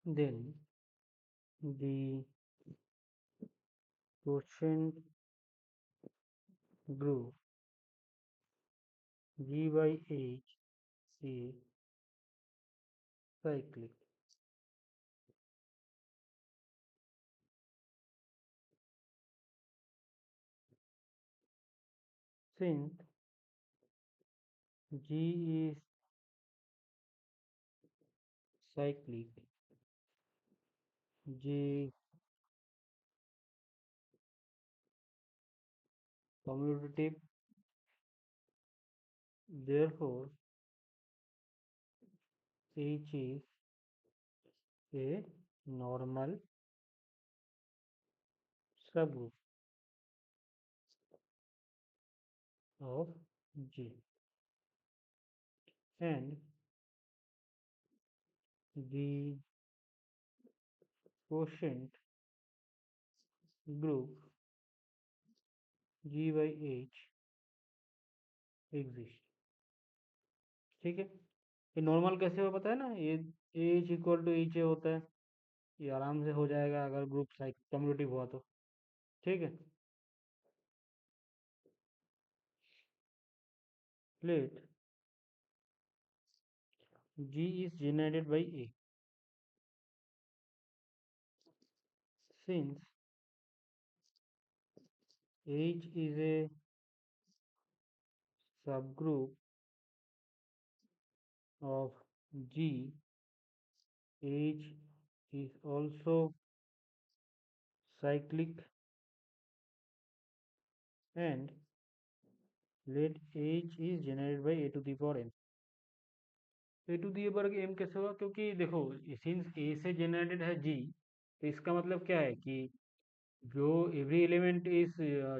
then the quotient group G by H is cyclic. Since G is cyclic, G commutative, therefore H is a normal subgroup of G, and the quotient group G by H exists. ठीक है, ये normal कैसे हो पता है ना, ये H equal to H A होता है, ये आराम से हो जाएगा अगर ग्रुप साइक कम्यूटेटिव हुआ तो। ठीक है, let G is generated by A. Since H is a subgroup of G, H is also cyclic, and let H is generated by A to the power m. A to the वर्ग M कैसे होगा, क्योंकि देखो since ए से generated है जी, तो इसका मतलब क्या है कि जो every element is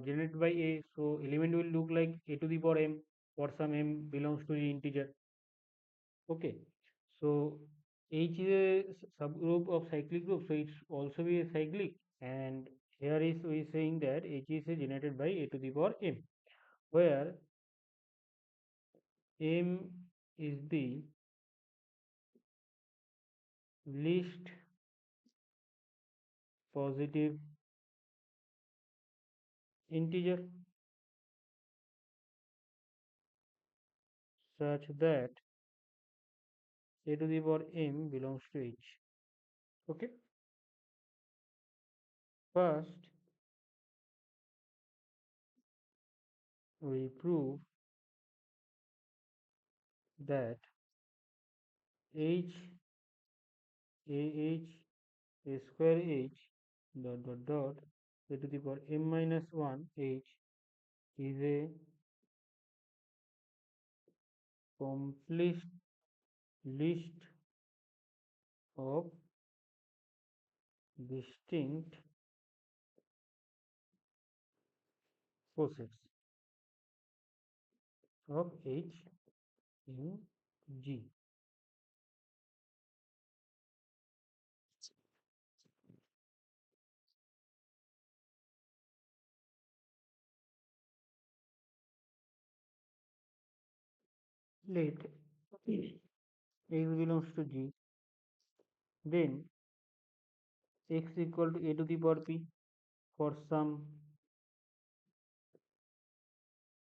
generated by a, so element will look like a to the power m for some m belongs to the integer. Okay, so h is a subgroup of cyclic group, so it's also be a cyclic, and here is we saying that h is generated by a to the power m, where m is the least positive integer such that a to the power m belongs to h. Okay, first we prove that h a h a square h dot dot dot a to the power m minus 1 h is a complete list of distinct posets of h in G. Let x belongs to G, then x equal to a to the power p for some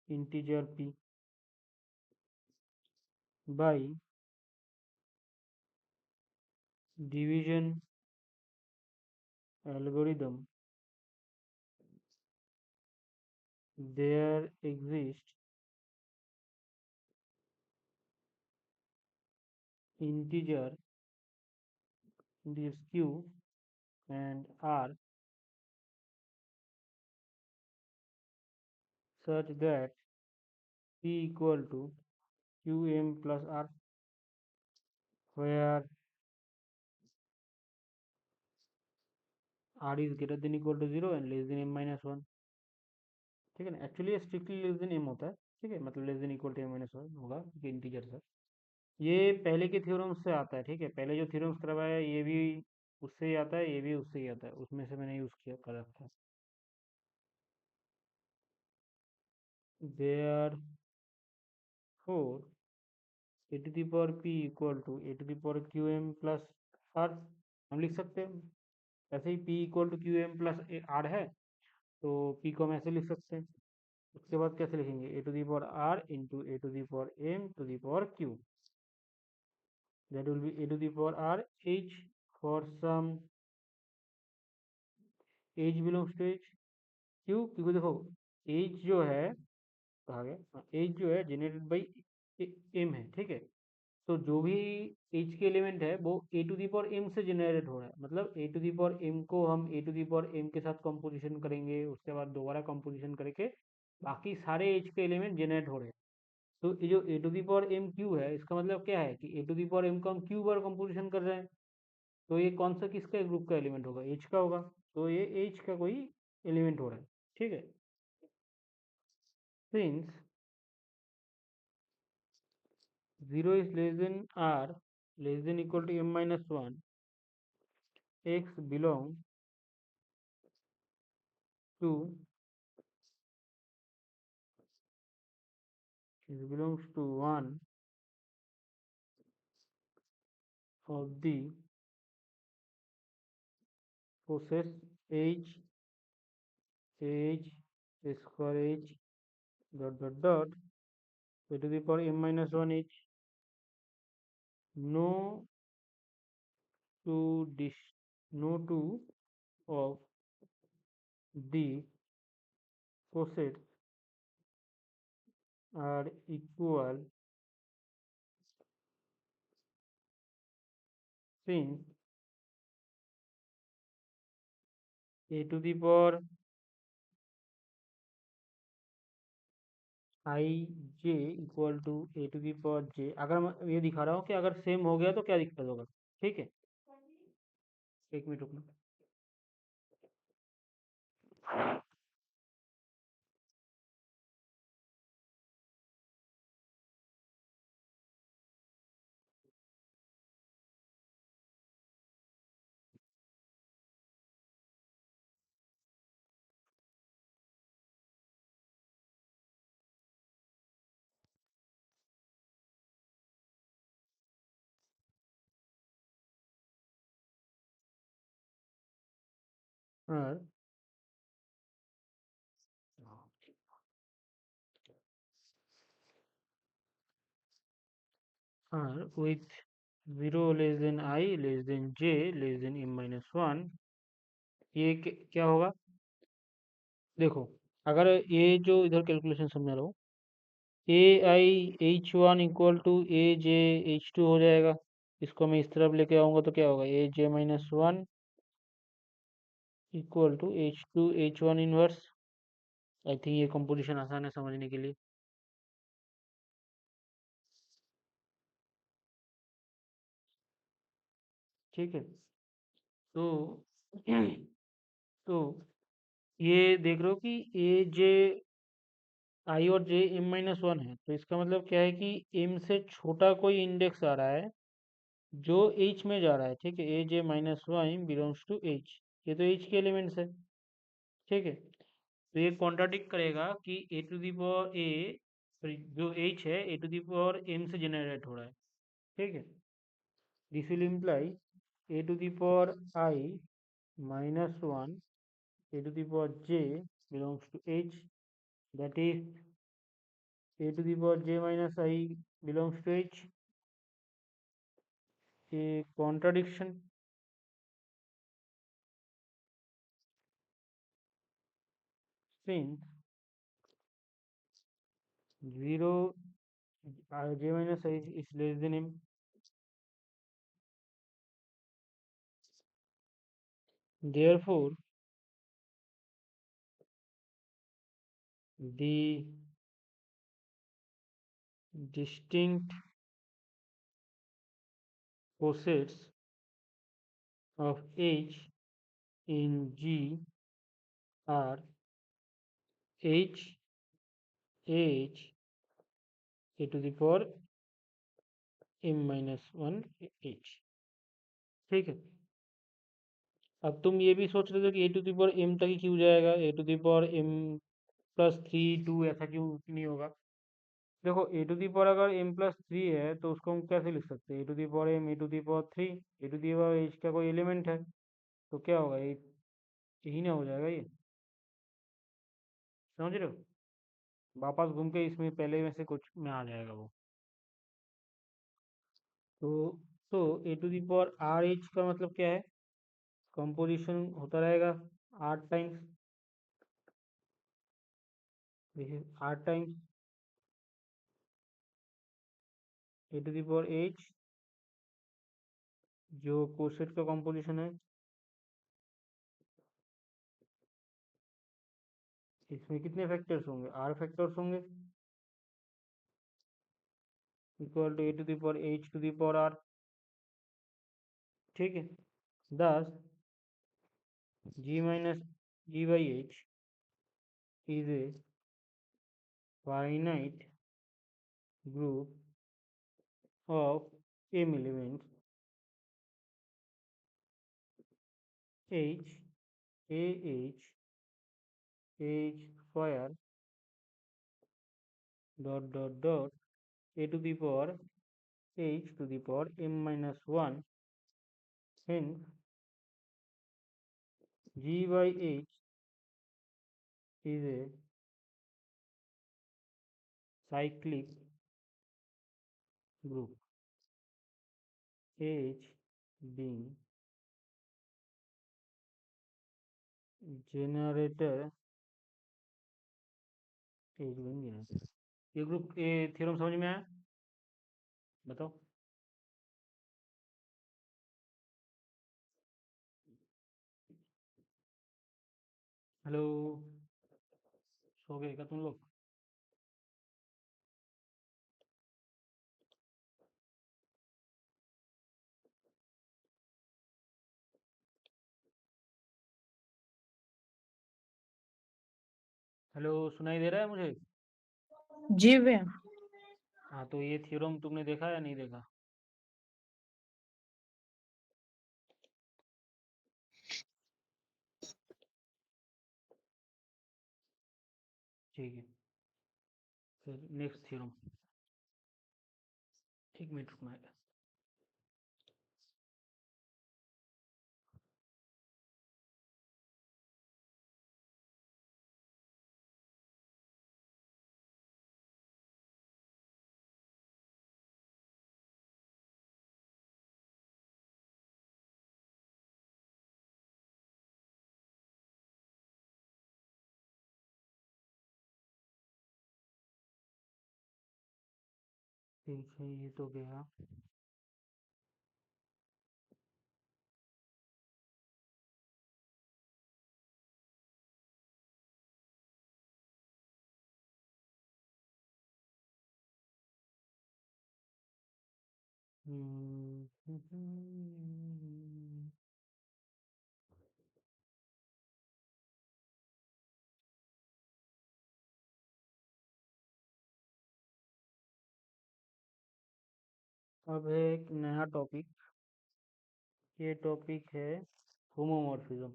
integer p by division algorithm. There exist integer this q and r such that p equal to qm plus r, where r is greater than equal to 0 and less than m minus 1. ठीक है ना, actually strictly less than M होता है, ठीक है, मतलब less than equal to M minus 1 होगा क्योंकि इंटीजर है। ये पहले के थ्योरम से आता है, ठीक है, पहले जो थ्योरम्स करवाया ये भी उससे ही आता है, ये भी उससे ही आता है, उसमें से मैंने यूज किया कर रखा है। Therefore a to the power p equal to a to the power qm plus r, हम लिख सकते हैं। ऐसे ही P equal to Q M plus R है, तो पी को हम ऐसे लिख सकते हैं। उसके बाद कैसे लिखेंगे, A to the power R into A to the power M to the power Q, that will be A to the power R H for some H belongs to H. क्यों, क्योंकि देखो एज जो है, कहा गया as जो है generated by M है, ठीक है। तो जो भी एज के एलिमेंट है वो ए टू दी पावर एम से जनरेट हो रहा है, मतलब ए टू दी पावर एम को हम ए टू दी पावर एम के साथ कंपोजिशन करेंगे, उसके बाद दोबारा कंपोजिशन करके बाकी सारे एज के एलिमेंट जनरेट हो रहे हैं। तो ये जो A to the power M Q है, इसका मतलब क्या है कि ए टू दी पावर एम को हम क्यू बार कंपोजिशन कर रहे हैं। तो ये कौन सा किसका ग्रुप का एलिमेंट होगा, एच का होगा। तो ये एच का कोई एलिमेंट हो रहा है, ठीक है। Since 0 is less than r less than equal to m minus 1, x to belongs to one of the process h square h dot a to the power m minus 1 h, no two dis no two of the process are equal, since a to the power I J equal to A to the power J. अगर मैं ये दिखा रहा हूँ कि अगर same हो गया तो क्या दिक्कत होगा, ठीक है। एक मिनट रुकना। हाँ हाँ, with 0 less than I less than J less than M minus 1, ये क्या होगा, देखो। अगर ये जो इधर कैलकुलेशन समझा रहा हूँ, A I H one equal to A J H two हो जाएगा। इसको मैं इस तरफ लेके आऊँगा तो क्या होगा, A J minus 1 equal to H two H one inverse. I think ये कंपोजिशन आसान है समझने के लिए, ठीक है। तो तो ये देख रहे हो कि ए जे आई और जे एम माइनस 1 है, तो इसका मतलब क्या है कि एम से छोटा कोई इंडेक्स आ रहा है जो एच में जा रहा है, ठीक है। ए J minus 1 belongs to H, ये तो एच के एलिमेंट्स है, ठीक है। तो ये कॉन्ट्राडिक्ट करेगा कि ए टू दी पावर ए, जो एच है A to the power M से जनरेट हो रहा है, ठीक है। This will imply A to the power I minus 1 a to the power j belongs to h, that is a to the power j minus I belongs to h, a contradiction, since 0 j minus I is less than m, therefore the distinct posets of h in G are h h a to the power m minus 1 h, ठीक है। अब तुम ये भी सोच रहे थे कि ए टू दी पावर एम तक ही क्यों जाएगा, A to the power M plus 3 2 ऐसा क्यों नहीं होगा। देखो ए टू दी पावर अगर m प्लस 3 है तो उसको हम कैसे लिख सकते हैं, ए to the power m A to the power 3, A to the power h का कोई एलिमेंट है तो क्या होगा, ये यही ना हो जाएगा ये, समझ रहे हो, वापस घूम के इसमें पहले में से कुछ में आ जाएगा वो। तो तो ए to the power R H का मतलब क्या है, कंपोजिशन होता रहेगा 8 टाइम्स, देखिए 8 times A to the power H जो कोसेट का कंपोजिशन है, इसमें कितने फैक्टर्स होंगे, आर फैक्टर्स होंगे, equal to A to the power H to the power R, ठीक है। Thus G minus G by H is a finite group of m elements h a h h square dot dot dot a to the power h to the power m minus 1, hence g by h is a cyclic group, h being generator, h being generator। ये group, ये theorem समझ में आया, बताओ। Hello, सो गए क्या तुम लोग? हेलो, सुनाई दे रहा है मुझे? जी भैया। हाँ, तो ये थ्योरम तुमने देखा या नहीं देखा? ठीक है, फिर नेक्स्ट थ्योरम, एक मिनट रुकना है। ठीक है, ये तो गया। अब है एक नया टॉपिक, ये टॉपिक है होमोमॉर्फिज्म।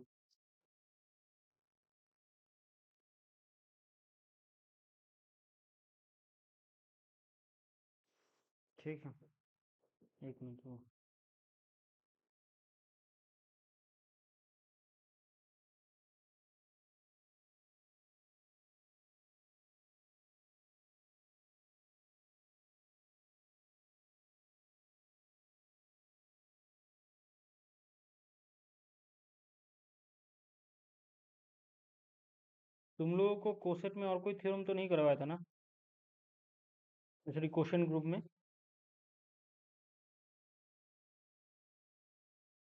ठीक है, एक मिनट वो, तुम लोगों को कोसेट में और कोई थ्योरम तो नहीं करवाया था ना, एक्चुअली क्वेश्चन ग्रुप में?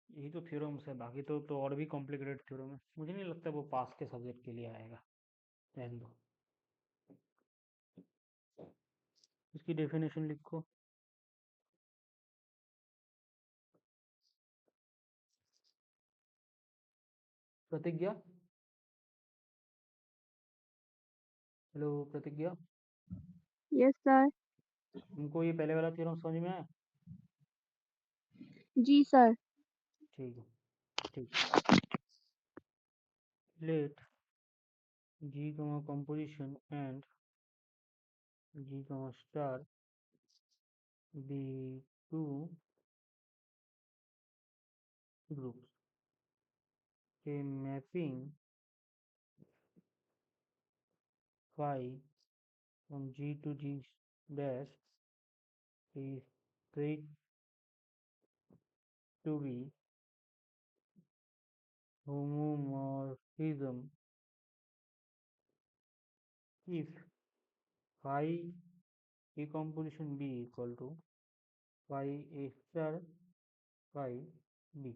यही तो थ्योरम्स है, बाकी तो और भी कॉम्प्लिकेटेड थ्योरम है, मुझे नहीं लगता वो पास के सब्जेक्ट के लिए आएगा, रहने दो। इसकी डेफिनेशन लिखो। प्रतिज्ञा, हेलो प्रतिज्ञा, यस सर। तुमको ये पहले वाला थ्योरम समझ में आया? जी सर। ठीक है, ठीक। Let g composition and G comma star be two groups. A mapping phi from G to G dash is said to be homomorphism if phi A composition B equal to phi A star phi B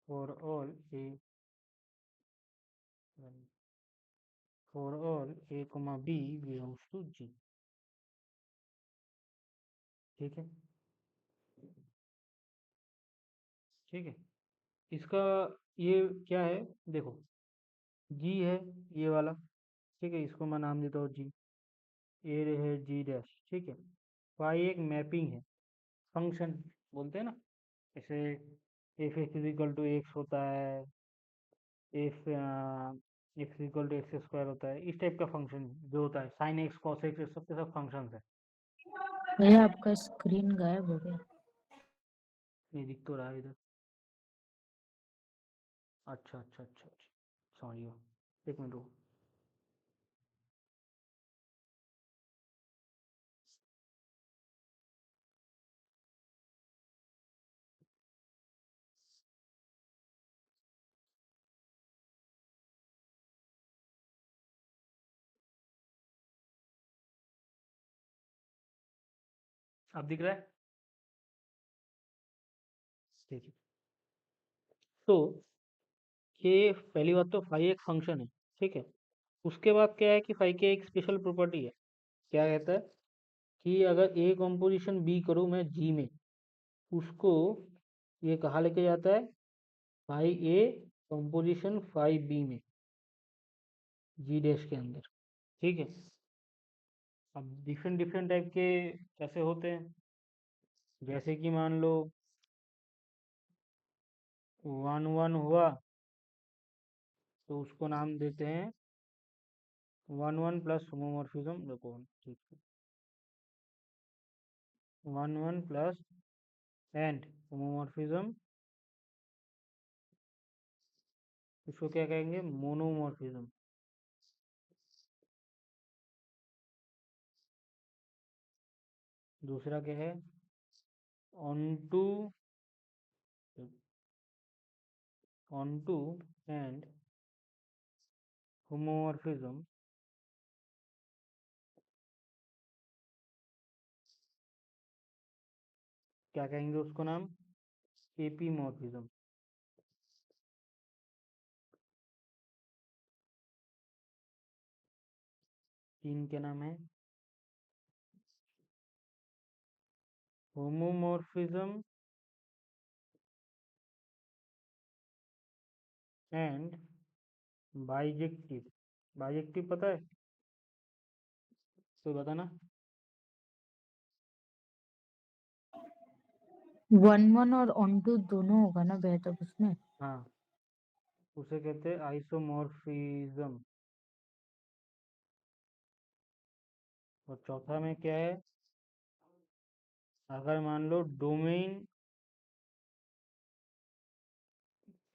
for all A comma B belongs to G. ठीक है, ठीक है। इसका ये क्या है, देखो G है ये वाला, ठीक है, इसको मैं नाम देता हूँ G, ए है G डैश, ठीक है। फाई एक मैपिंग है, फंक्शन बोलते हैं ना, जैसे F X is equal to X होता है, F X equal to X square होता है, इस टाइप का फंक्शन जो होता है, साइन एक्स कॉस एक्स सब के सब फंक्शन है। भैया आपका स्क्रीन गायब हो गया। नहीं दिख तो रहा है इधर। अच्छा अच्छा अच्छा अच्छा, सॉरी, एक मिनट रुको। अब दिख रहा है, ठीक है। तो ये पहली बात तो फाई एक फंक्शन है, ठीक है। उसके बाद क्या है कि फाई की एक स्पेशल प्रॉपर्टी है, क्या कहता है कि अगर ए कंपोजिशन बी करूँ मैं जी में, उसको ये कहाँ लेके जाता है, phi A composition phi B में, जी डैश के अंदर, ठीक है। अब डिफरेंट डिफरेंट टाइप के कैसे होते हैं, जैसे कि मान लो 1 1 हुआ तो उसको नाम देते हैं 1 1 प्लस होमोमॉर्फिज्म, देखो ठीक है, 1 1 प्लस एंड होमोमॉर्फिज्म, इसको क्या कहेंगे, मोनोमॉर्फिज्म। दूसरा क्या है, ऑनटू ऑनटू एंड होमोमॉर्फिज्म, क्या कहेंगे उसको नाम, एपीमॉर्फिज्म। तीन के नाम है, होमोमॉर्फिज्म एंड बाइजेक्टिव। बाइजेक्टिव पता है, तो बताना। 1 1 और ऑन टू दोनों होगा ना भैया तब उसमें। हाँ, उसे कहते हैं आइसोमॉर्फिज्म। और चौथा में क्या है, अगर मान लो domain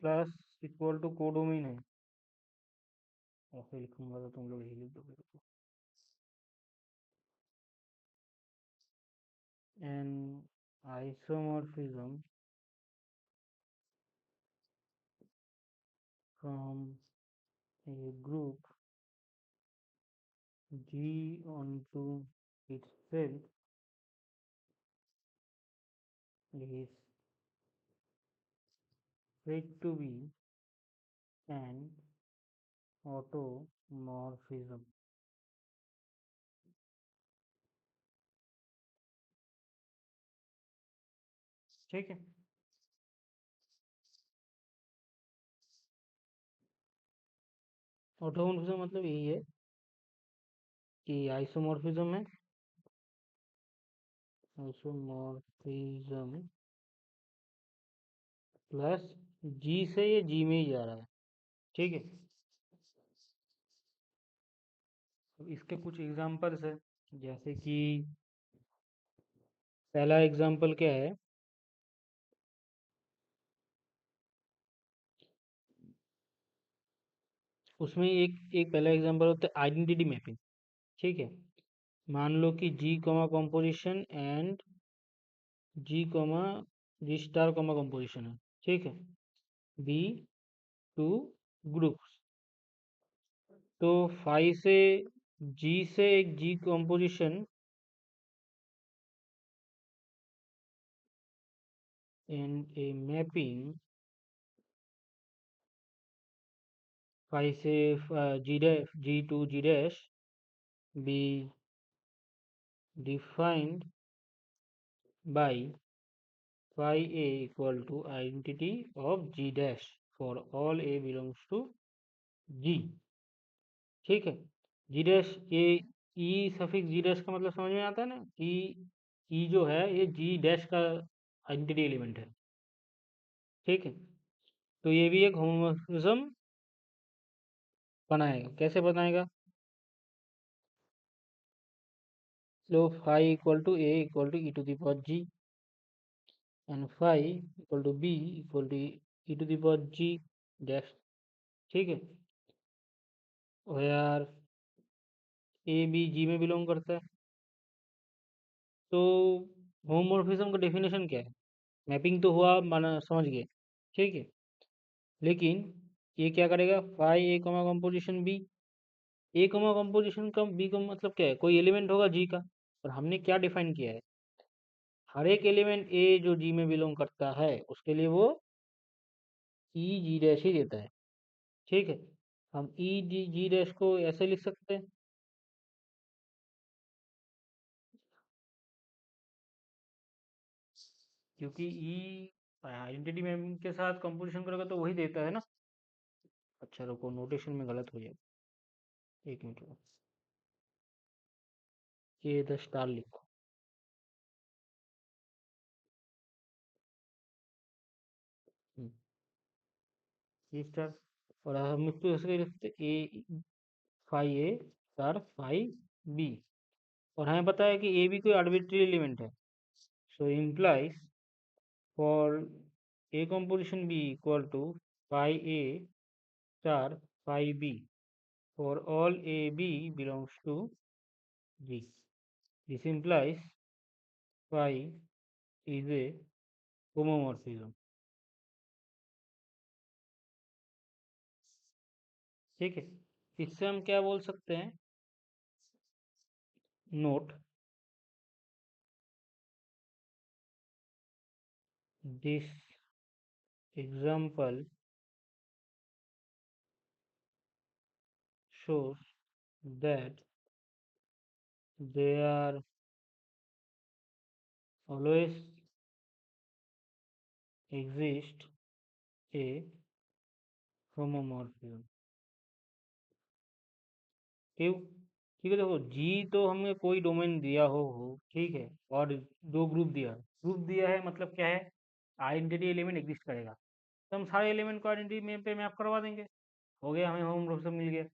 plus equal to codomain है, ऐसे लिखूंगा तो तुम लोग ही लिख दोगे, an isomorphism from a group G onto itself is said to be an automorphism। ठीक है, ऑटोमॉर्फिज्म मतलब यही है कि आइसोमॉर्फिज्म है, आइसोमॉर्फिज्म प्लस जी से ये जी में ही जा रहा है, ठीक है। अब इसके कुछ एग्जांपल्स है, जैसे कि पहला एग्जांपल क्या है, उसमें एक एक पहला एग्जांपल होता है आइडेंटिटी मैपिंग। ठीक है, मान लो कि G comma composition and G comma G star comma composition है। ठीक है, बी टू ग्रुप्स, तो फाइव से जी से एक G composition and a mapping phi से G dash G to G dash be defined by phi a equal to identity of g dash for all a belongs to g। ठीक है, g dash ये e suffix g dash का मतलब समझ में आता है ना, e जो है ये g dash का आइडेंटिटी एलिमेंट है। ठीक है, तो ये भी एक होमोमोर्फिज्म बनाएगा। कैसे बनाएगा? तो phi equal to a equal to e to the power g and phi equal to b equal to e to the power g dash. ठीक है, और यार ए बी जी में बिलोंग करता है, तो होमोमोर्फिज्म का डेफिनेशन क्या है? मैपिंग तो हुआ, माना समझ गए। ठीक है, लेकिन ये क्या करेगा, फाई ए कमा कंपोजिशन बी, ए कमा कंपोजिशन का बी का मतलब क्या है, कोई एलिमेंट होगा जी का, और हमने क्या डिफाइन किया है, हर एक एलिमेंट ए जो जी में बिलोंग करता है उसके लिए वो ई जी डैश ही देता है। ठीक है, हम ई जी जी डैश को ऐसे लिख सकते हैं, क्योंकि ई आइडेंटिटी मैपिंग के साथ कंपोजिशन करेगा तो वही देता है ना। अच्छा रुको, नोटेशन में गलत हो जाए, एक मिनट रुको, ये द स्टार लिखो। ये स्टार, और हम इसको ऐसे लिखते ए phi A star phi B, और हमें पता है कि ए भी कोई आर्बिट्री एलिमेंट है। So implies for A composition B equal to phi A star phi B for all A B belongs to G. This implies phi is a homomorphism. ठीक है, इससे हम क्या बोल सकते हैं, note this example shows that there are always exist a homomorphism। क्यों? ठीक है, देखो जी तो हमें कोई डोमेन दिया हो, ठीक है, और दो ग्रुप दिया है, मतलब क्या है, आइडेंटिटी एलिमेंट एग्जिस्ट करेगा, तो हम सारे एलिमेंट को आइडेंटिटी में पे मैप करवा देंगे, हो गया, हमें होमोमॉर्फिज्म मिल गया।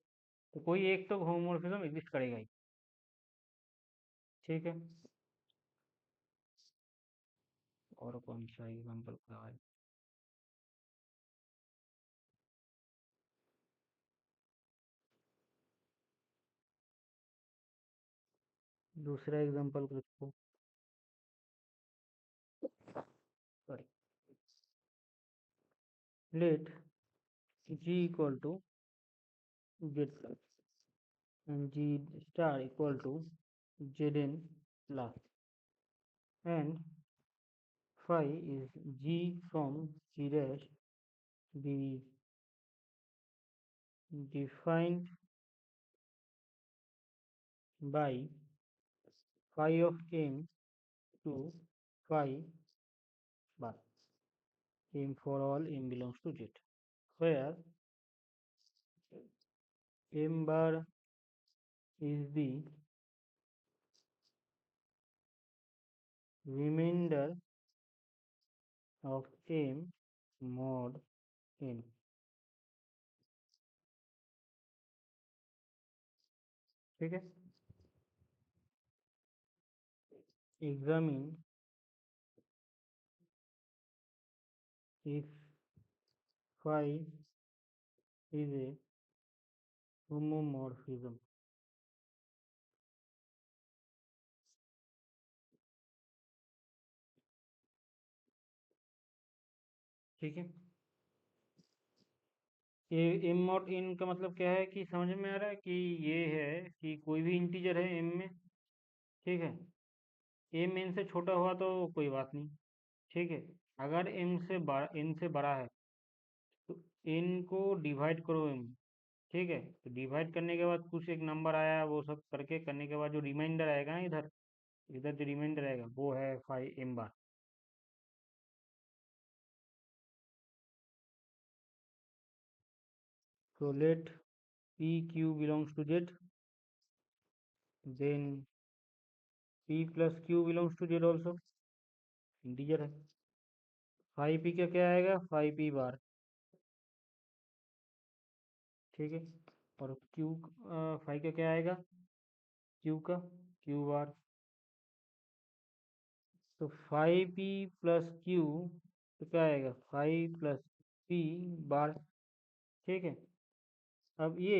तो कोई एक तो होमोमॉर्फिज्म एग्जिस्ट करेगा ही। ठीक है, और कौन सा एग्जाम्पल का है, दूसरा एग्जाम्पल को sorry, let g equal to z and g star equal to zn plus, and phi is g from g dash be defined by phi of m to phi bar, m for all m belongs to z, where m bar is the remainder of m mod n। ठीक है। Examine if phi is a homomorphism. ठीक है। ये am not in का मतलब क्या है कि समझ में आ रहा है कि ये है कि कोई भी इंटीजर है एम में, ठीक है, एम एन से छोटा हुआ तो कोई बात नहीं, ठीक है। अगर एन से बड़ा है तो एन को डिवाइड करो एम, ठीक है। तो डिवाइड करने के बाद कुछ एक नंबर आया, वो सब करके करने के बाद जो रिमाइंडर आएगा ना इधर, इधर जो रिमाइंडर आएगा वो है 5 m bar. So let PQ belongs to Z, then P plus Q belongs to Z also, integer है। 5P का क्या आएगा, 5P बार, ठीक है। और Q 5 का क्या आएगा, Q का Q बार। तो 5P plus Q तो क्या आएगा, 5 plus P बार, ठीक है। अब ये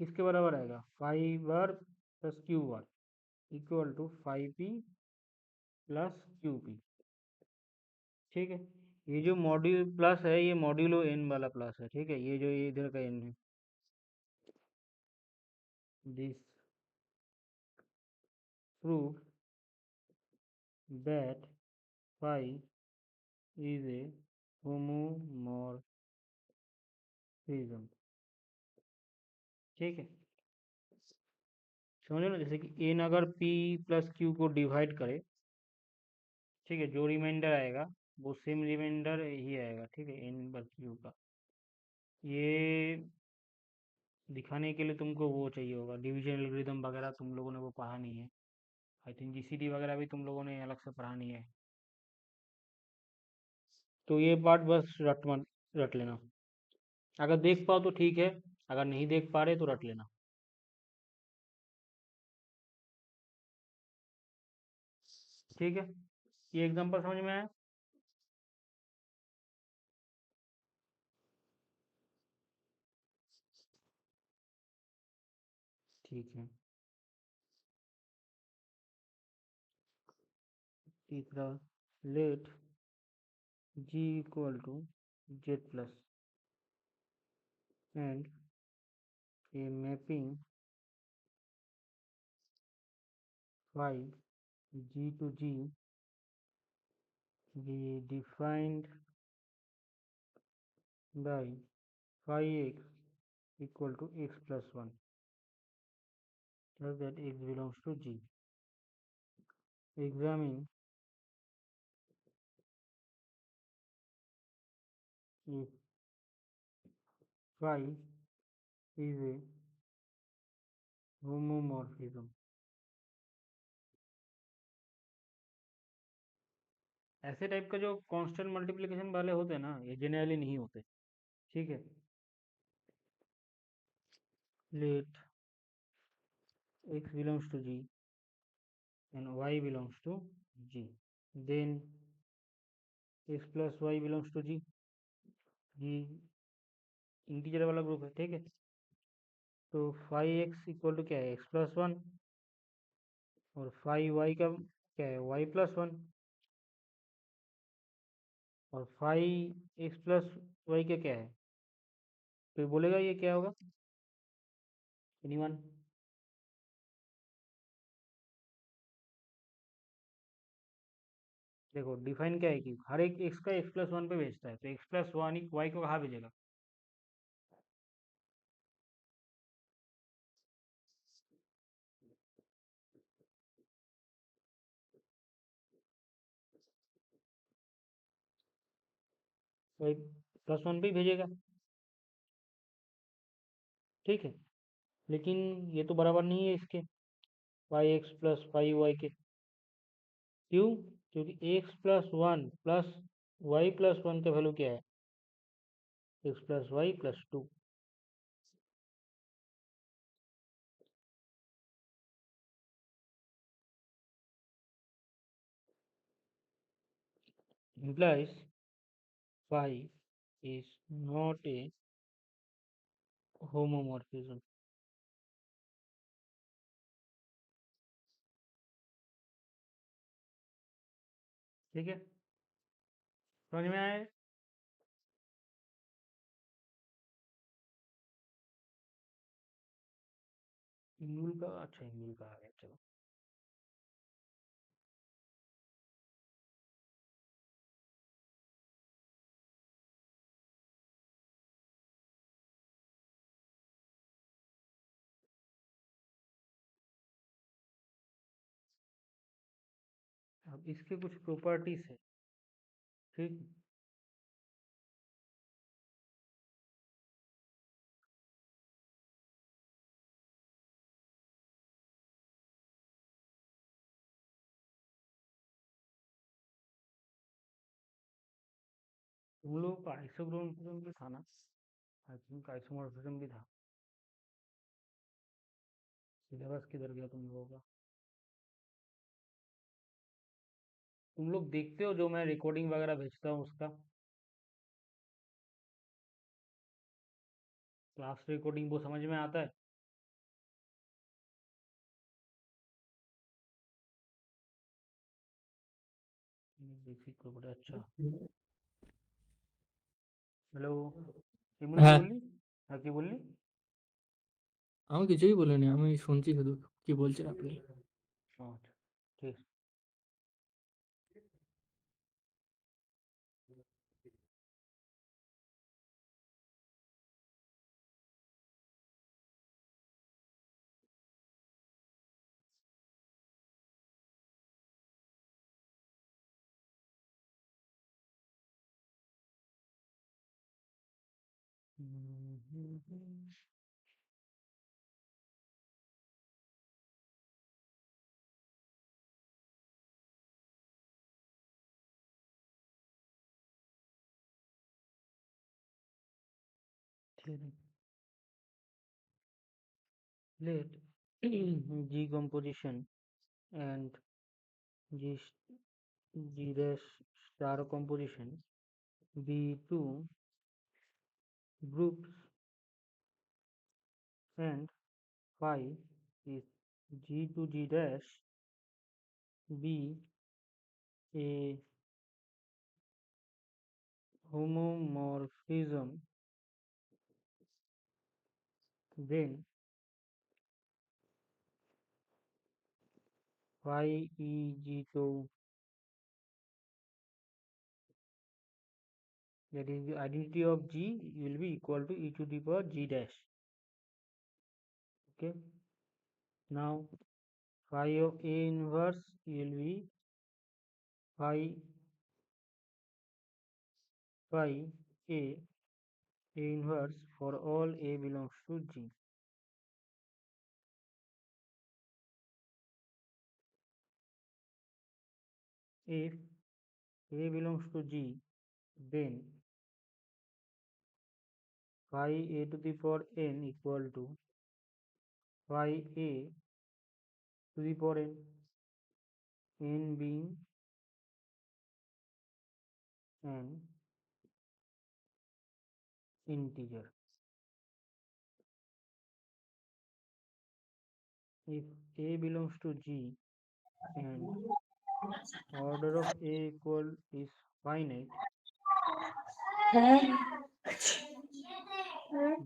किसके बराबर आएगा, 5 bar plus Q bar equal to 5P plus Q P, ठीक है। ये जो मॉड्यूल प्लस है ये मॉड्यूलो एन वाला प्लस है, ठीक है। ये जो ये इधर का एन है, this prove that phi is a homomorphism, ठीक है। समझो ना, जैसे कि एन अगर पी प्लस क्यू को डिवाइड करे, ठीक है, जो रिमाइंडर आएगा वो सेम रिमाइंडर ही आएगा, ठीक है, एन प्लस क्यू का। ये दिखाने के लिए तुमको वो चाहिए होगा, डिवीजन एल्गोरिथम वगैरह तुम लोगों ने वो पढ़ा नहीं है। आई थिंक जीसीडी वगैरह भी तुम लोगों ने अलग से पढ़ा नहीं है। तो ये पार्ट बस रट लेना। अगर देख पाओ तो ठीक है, अगर नहीं देख पा रहे तो रट लेना। ठीक है, ये एग्जांपल समझ में आया। ठीक है। तीसरा, let G equal to Z plus and a mapping phi G to G be defined by phi x equal to x plus 1 such that x belongs to G. Examine if phi is a homomorphism. ऐसे type का जो constant multiplication वाले होते हैं ना, ये generally नहीं होते, ठीक है। Let x belongs to G and y belongs to G, then x plus y belongs to G। G integer वाला ग्रुप है, ठीक है। तो 5x इक्वल टू क्या है, x+1, और 5y का क्या है, y+1, और 5x+y का क्या है, तो ये बोलेगा ये क्या होगा, एनीवन। देखो डिफाइन क्या है कि हर एक x का x+1 पे भेजता है, तो x+1 y को कहाँ भेजेगा, y+1 पे ही भेजेगा, ठीक है। लेकिन ये तो बराबर नहीं है इसके, 5x+5y के। क्यों, क्योंकि x+1 प्लस y+1 का वैल्यू क्या है, x+y+2। implies phi is not a homomorphism. ठीक है, समझ में आया? इमूल का, अच्छा इमूल का आ गया, चलो। अब इसके कुछ प्रॉपर्टीज है, ठीक। तुम लोग का आइसोक्रोमोफिज्म भी था ना? आई थिंक आइसोमॉर्फिज्म भी था। सिलेबस किधर गया तुम लोगों का? तुम लोग देखते हो जो मैं रिकॉर्डिंग वगैरह भेजता हूँ उसका? क्लास रिकॉर्डिंग वो समझ में आता है? बेसिक प्रॉपर्टी, अच्छा। हेलो, इमूल की হ্যাঁ, बोली? हाँ की बोली? আমি কিছুই বলিনি। আমি শুনছি শুধু কি বলছেন আপনি। हाँ, ठीक। ठीक है। Let G composition and G G dash star composition be two groups and phi is G to G dash be a homomorphism, then phi e G to, that is the identity of G will be equal to e to the power G dash. Okay, now phi of A inverse will be phi A inverse for all A belongs to G. If A belongs to G, then phi A to the power n equal to phi A to the power n, n being an integer. If A belongs to G and order of A equal is finite,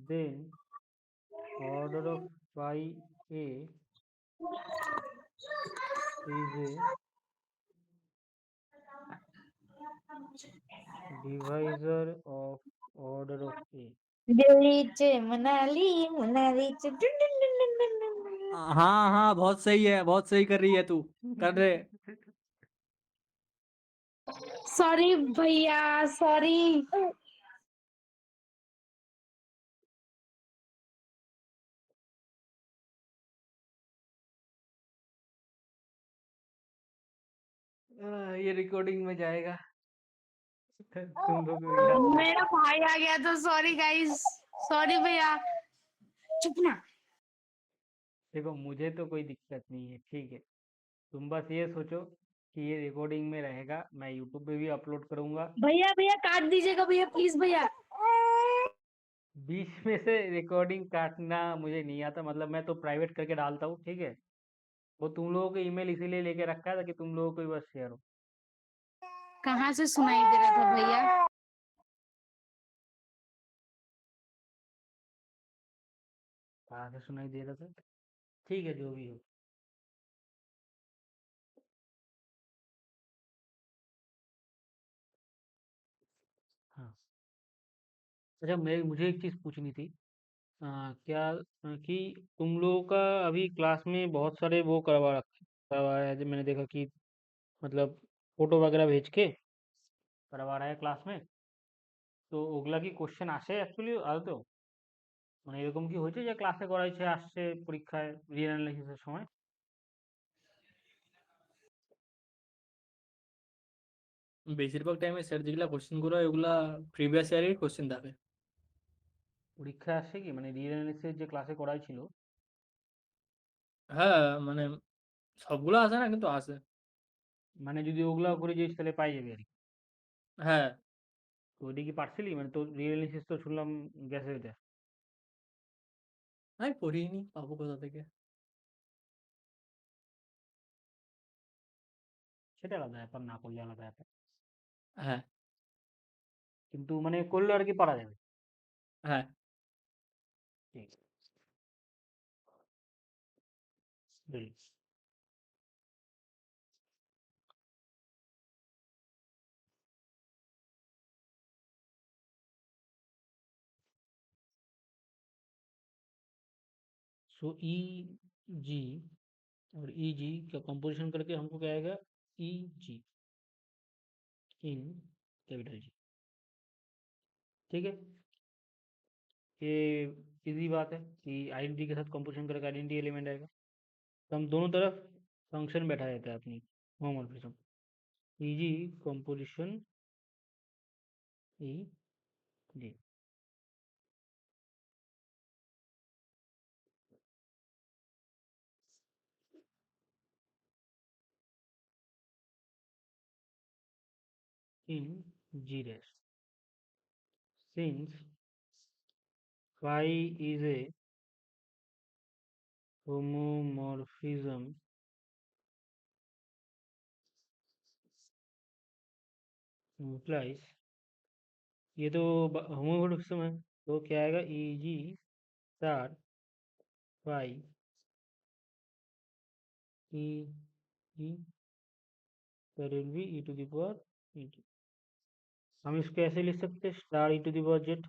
then order of phi A is a divisor of order of A. Delhi चे मनाली चे डुन डुन डुन डुन डुन डुन। हाँ हाँ, बहुत सही है, बहुत सही कर रही है तू। कर रहे। सॉरी भैया, सॉरी। ये रिकॉर्डिंग में जाएगा। तुम लोग याद रखो। मेरा भाई आ गया तो सॉरी गाइस, सॉरी भैया। चुप ना। देखो मुझे तो कोई दिक्कत नहीं है, ठीक है। तुम बस ये सोचो कि ये रिकॉर्डिंग में रहेगा, मैं यूट्यूब पे भी अपलोड करूंगा। भैया भैया काट दीजिएगा भैया, प्लीज भैया। बीच में से रिकॉर्डिंग काटना मुझे नहीं आता, मतलब मैं तो प्राइवेट करके डालता हूँ, ठीक है। वो तुम लोगों को ईमेल इसीलिए लेके रखा है ताकि तुम लोगों को ही बस शेयर हो। कहाँ से सुनाई दे रहा था भैया? कहाँ से सुनाई दे रहा था? ठीक है, जो भी हो। हाँ। अच्छा, मैं मुझे एक चीज़ पूछनी थी। क्या कि तुम लोगों का अभी क्लास में बहुत सारे वो करवाया है, जो मैंने देखा कि मतलब फोटो वगैरह भेज के करवा रहा है क्लास में। তো ওগুলা কি কোশ্চেন আসে অ্যাকচুয়ালি আদতেও? মানে এরকম কি হয়েছে যে ক্লাসে করাইছে, আসছে পরীক্ষায় রিয়েল অ্যানালাইসিসের সময়? বেশিরভাগ টাইমে স্যার যেগুলা কোশ্চেন গুলো হয় ওগুলা প্রিভিয়াস ইয়ারের কোশ্চেন থাকে। পরীক্ষায় আসে কি মানে রিয়েল অ্যানালাইসিস যে ক্লাসে করাইছিল? হ্যাঁ, মানে সবগুলো আসে না, কিন্তু আসে। মানে যদি ওগুলা করে যাইস তাহলে পাই যাবে আর কি। হ্যাঁ। তো ওইটা কি পারছিলি? মানে তো রিয়েল অ্যানালাইসিস তো শুনলাম গেছে ওইটা। আমি পড়িনি, পাবো কোথা থেকে? সেটা আলাদা ব্যাপার, না করলে আলাদা ব্যাপার। হ্যাঁ। কিন্তু মানে করলে আর কি পারা যাবে। হ্যাঁ। ঠিক। বুঝলি। सो ई जी और ई जी का कंपोजिशन करके हमको क्या आएगा? E G in capital G. ठीक है। ये इजी बात है कि आइडेंटिटी के साथ कंपोजिशन करके आइडेंटिटी एलिमेंट आएगा। तो हम दोनों तरफ फंक्शन बैठा देता है अपनी homomorphism. E G composition E G in G dash since phi is a homomorphism implies, ये तो होमोमॉर्फिज्म है, तो क्या आएगा? E G star phi E G that will be E to the power E T. हम इसको ऐसे लिख सकते हैं star E to the power Z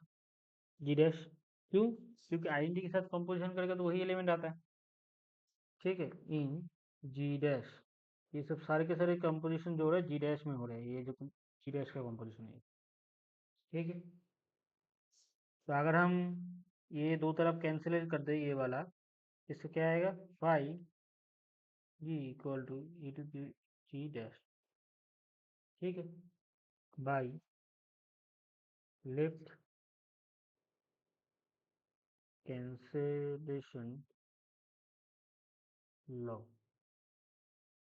G dash. क्यों? क्योंकि आइडेंटिटी के साथ कंपोजिशन करेगा तो वही एलिमेंट आता है। ठीक है। इन जी डैश, ये सब सारे के सारे कंपोजिशन जो हो रहे हैं जी डैश में हो रहे हैं, ये जो जी डैश का कंपोजिशन है। ठीक है। तो अगर हम ये दो तरफ कैंसिल कर दें ये वाला, इससे क्या आएगा? Phi G equal to E to G dash. ठीक है। By left cancellation law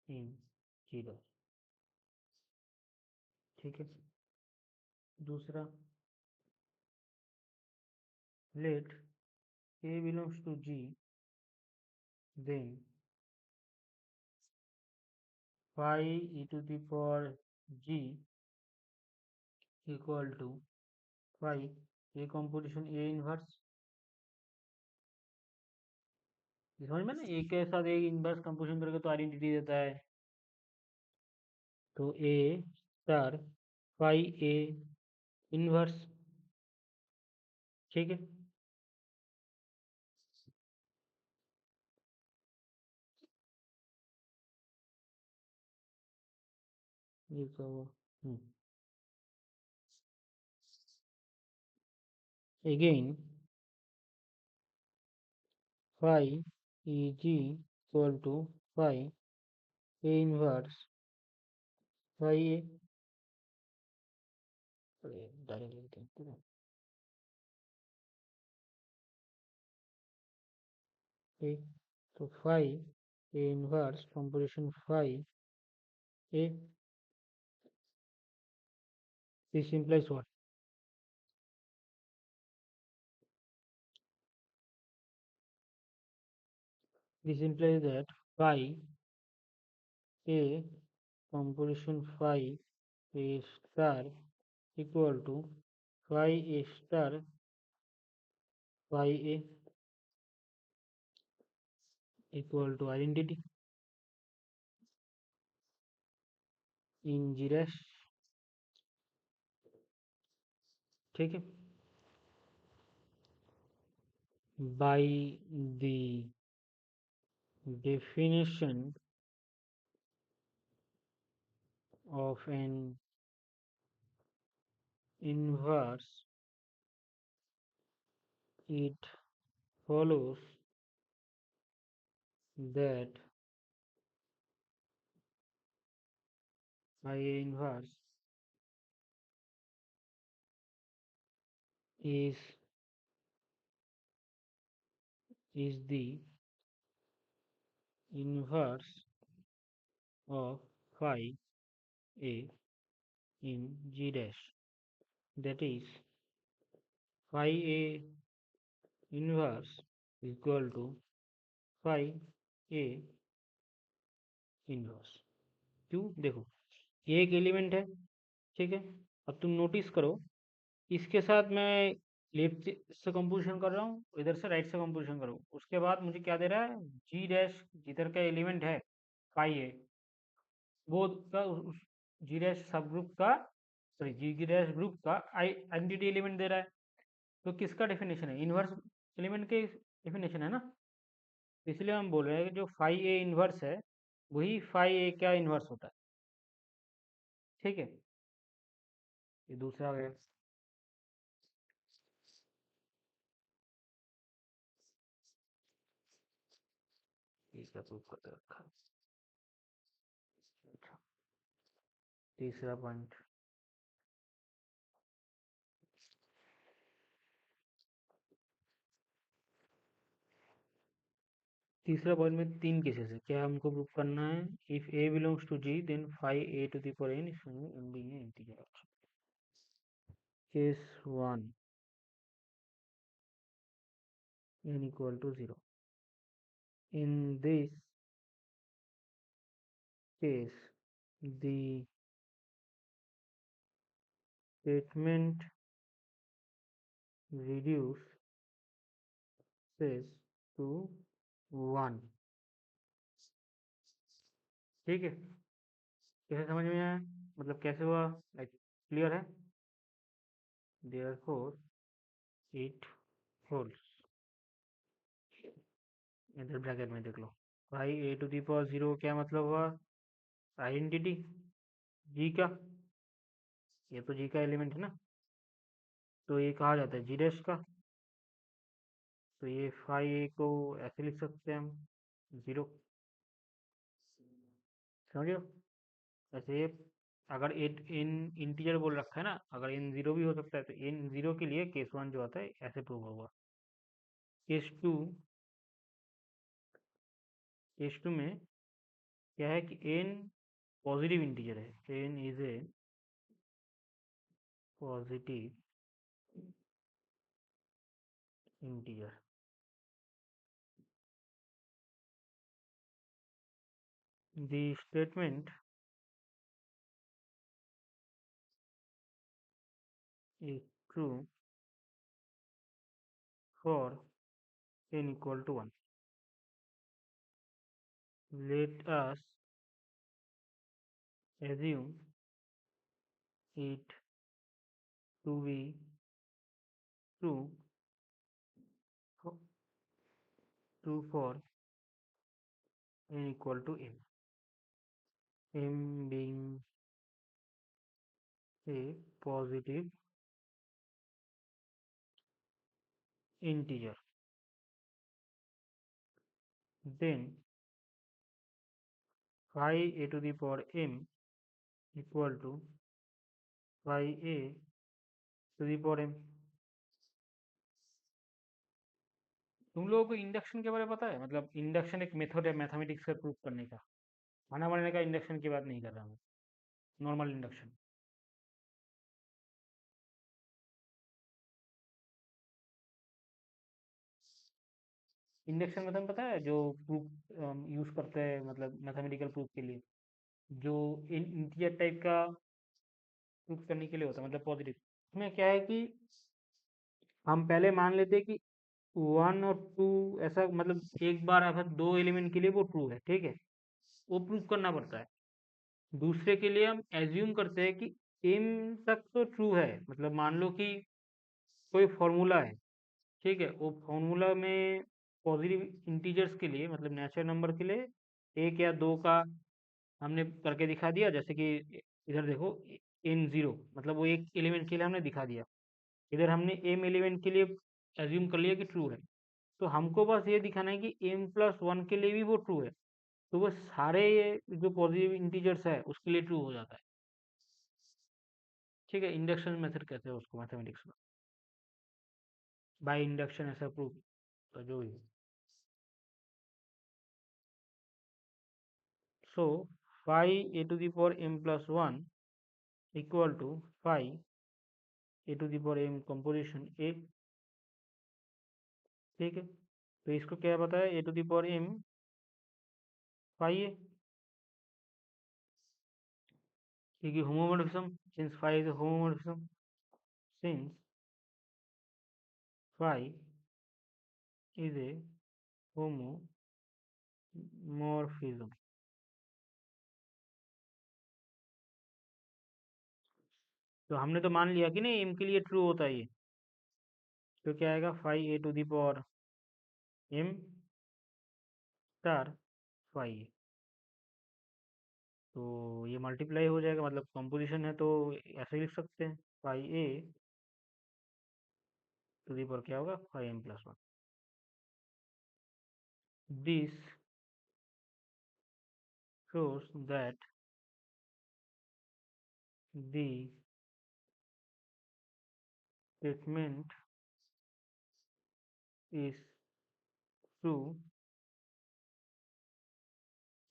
in G dash. ठीक है। दूसरा, let A belongs to G, then phi E to the power G equal to phi A composition A inverse. समझ में ना, ए के साथ ए इनवर्स कंपोजिशन करके तो आइडेंटिटी देता है। तो A star phi A inverse. ठीक है। ये क्या हुआ? Again phi E G equal to phi A inverse phi A. Direct लिख देते हैं। ठीक। तो phi A inverse composition phi a. This implies what? This implies that phi a composition phi a star equal to phi a star phi a equal to identity in G dash. ठीक है, by the definition of an inverse, it follows that Ia inverse is the inverse of phi a in G dash. That is, phi a inverse equal to phi a inverse. क्यों? देखो, ये एक element है, ठीक है। अब तुम notice करो, इसके साथ मैं लेफ्ट से कंपोजिशन कर रहा हूँ, इधर से राइट से कंपोजिशन करूँ, उसके बाद मुझे क्या दे रहा है? जी डैश जिधर का एलिमेंट है पाई है वो का जी डैश सब ग्रुप का, सॉरी जी डैश ग्रुप का आइडेंटिटी एलिमेंट दे रहा है। तो किसका डेफिनेशन है? इनवर्स एलिमेंट के डेफिनेशन है ना। इसलिए हम बोल रहे हैं कि जो फाई ए इनवर्स है वही फाई ए क्या इनवर्स होता है। ठीक है, ये दूसरा है। इसका प्रूफ कर रखा। अच्छा, तीसरा पॉइंट, तीसरा पॉइंट में तीन केसेस है। क्या हमको प्रूफ करना है? If a belongs to G then phi A to the power n is n being an integer. Case 1, n equal to 0. In this case, the statement reduces to 1। ठीक है, कैसे समझ में आया? मतलब कैसे हुआ? लाइक क्लियर है? Therefore it holds। इधर ब्रैकेट में देख लो, phi A to the power 0 क्या मतलब हुआ? आइडेंटिटी जी का, ये तो जी का एलिमेंट है ना, तो ये कहा जाता है जी डैश का। तो ये फाई ए को ऐसे लिख सकते हैं हम, 0। समझो? ऐसे ये अगर एट इन इंटीजर बोल रखा है ना, अगर इन 0 भी हो सकता है, तो इन 0 के लिए केस 1 जो आता है ऐसे प्रूव होगा। केस 2, केस 2 में क्या है कि n पॉजिटिव इंटीजर है, n is a positive integer. The statement is true for n equal to 1। Let us assume it to be true for, true for n equal to m, m being a positive integer। Then phi a to the power m equal to phi a to the power m। तुम लोगों को induction के बारे में पता है? मतलब induction एक मेथड है मैथमेटिक्स का प्रूफ करने का। खाना बनाने का इंडक्शन की बात नहीं कर रहा हूँ, नॉर्मल इंडक्शन। इंडक्शन मतलब पता है, जो प्रूफ यूज करते हैं मतलब मैथमेटिकल प्रूफ के लिए, जो इंटीजर टाइप का प्रूफ करने के लिए होता है, मतलब पॉजिटिव। इसमें क्या है कि हम पहले मान लेते हैं कि 1 और 2, ऐसा मतलब एक बार अगर 2 एलिमेंट के लिए वो ट्रू है, ठीक है, वो प्रूफ करना पड़ता है। दूसरे के लिए हम एज्यूम करते हैं कि एम तक तो ट्रू है, मतलब मान लो कि कोई फॉर्मूला है, ठीक है, वो फॉर्मूला में पॉजिटिव इंटीजर्स के लिए मतलब नेचुरल नंबर के लिए 1 या 2 का हमने करके दिखा दिया, जैसे कि इधर देखो, n0 मतलब वो एक एलिमेंट के लिए हमने दिखा दिया। इधर हमने m एलिमेंट के लिए एज्यूम कर लिया कि ट्रू है। तो हमको बस ये दिखाना है कि m+1 के लिए भी वो ट्रू है, तो वो सारे ये जो पॉजिटिव इंटीजर्स है उसके लिए ट्रू हो जाता है। ठीक है, इंडक्शन मेथड कहते हैं उसको मैथमेटिक्स में, बाय इंडक्शन ऐसा प्रूव, तो जो भी। So phi a⁴m+1 equal to phi a⁴m composition a, ठीक है। तो इसको क्या बताया, a⁴m phi a, क्योंकि homomorphism, since phi is a homomorphism, since phi is a homomorphism। तो हमने तो मान लिया कि नहीं m के लिए ट्रू होता है ये, तो क्या आएगा phi a⁴m star phi a। तो ये मल्टीप्लाई हो जाएगा, मतलब कंपोजिशन है, तो ऐसे लिख सकते हैं phi a⁴ क्या होगा, phi m+1। This shows that the statement is true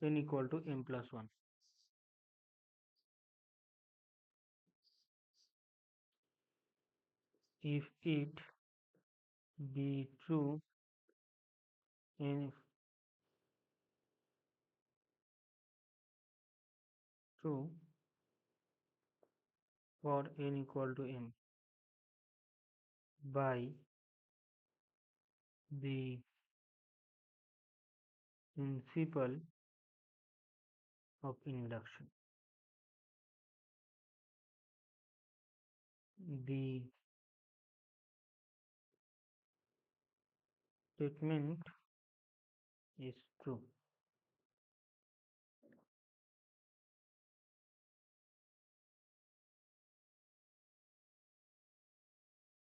n equal to m+1 if it be true n true for n equal to m by the principle of induction. The statement is true.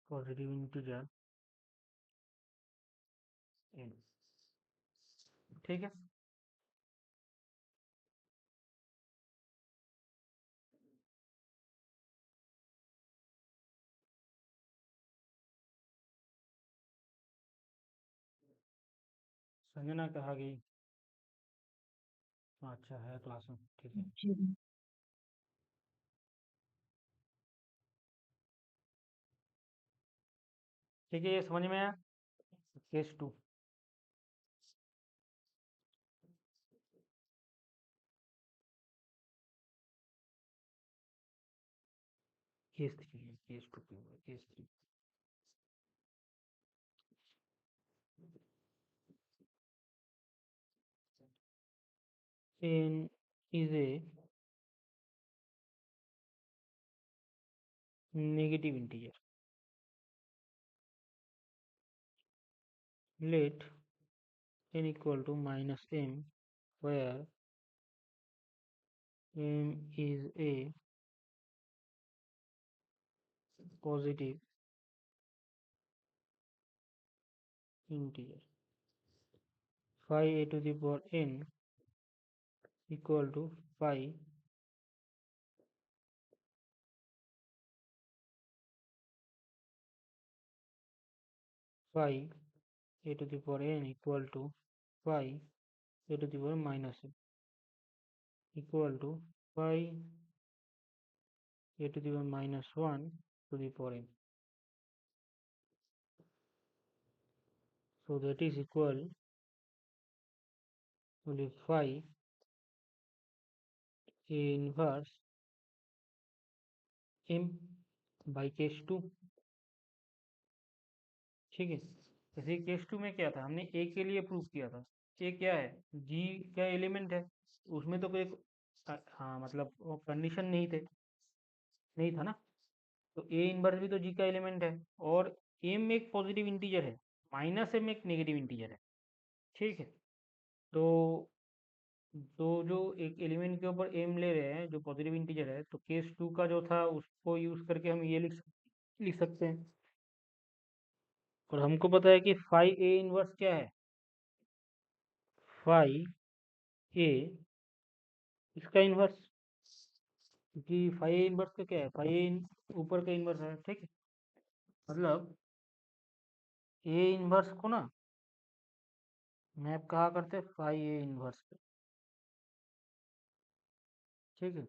Positive integer n, ठीक है। संजना कहाँ गई, अच्छा है class में, ठीक है। ठीक है, ये समझ में आया। Case 2, case 3, case 2 case 3। n is a negative integer. Let n equal to -m, where m is a positive integer. Phi a⁴n equal to phi a⁴n equal to phi a⁻m। Equal to phi A to the power minus one to the power n. So that is equal only 5 A inverse m by case 2. ठीक है. जैसे case 2 में क्या था, हमने ए के लिए prove किया था. ए क्या है, जी का एलिमेंट है, उसमें तो कोई हाँ मतलब वो कंडीशन नहीं था ना. तो ए इनवर्स भी तो जी का एलिमेंट है, और एम एक पॉजिटिव इंटीजर है, माइनस एम एक नेगेटिव इंटीजर है. ठीक है. तो जो एक एलिमेंट के ऊपर एम ले रहे हैं जो पॉजिटिव इंटीजर है, तो केस 2 का जो था उसको यूज करके हम ये लिख सकते हैं. और हमको पता है कि फाइव ए इनवर्स क्या है, फाइव ए इसका इनवर्स, क्योंकि फाइव ए इनवर्स का क्या है, फाइव ऊपर का इनवर्स है. ठीक है. मतलब ए इनवर्स को ना मैप कहा करते हैं फाइव ए इनवर्स पे. ठीक है.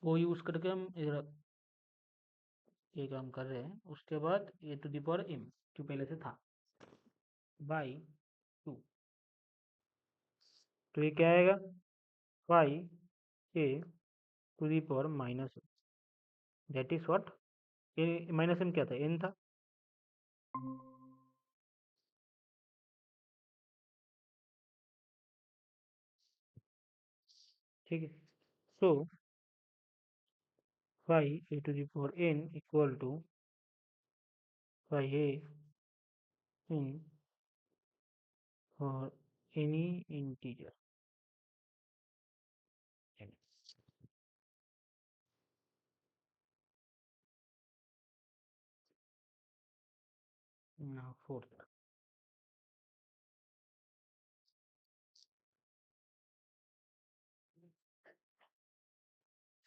वो यूज करके हम इधर ये काम कर रहे हैं. उसके बाद ए टू द पावर एम जो पहले से था बाई 2. तो ये क्या आएगा, phi A to the power minus m, that is what, a minus M क्या था, एन था. ठीक है. So phi A to the power N equal to phi a n for any integer. Fourth.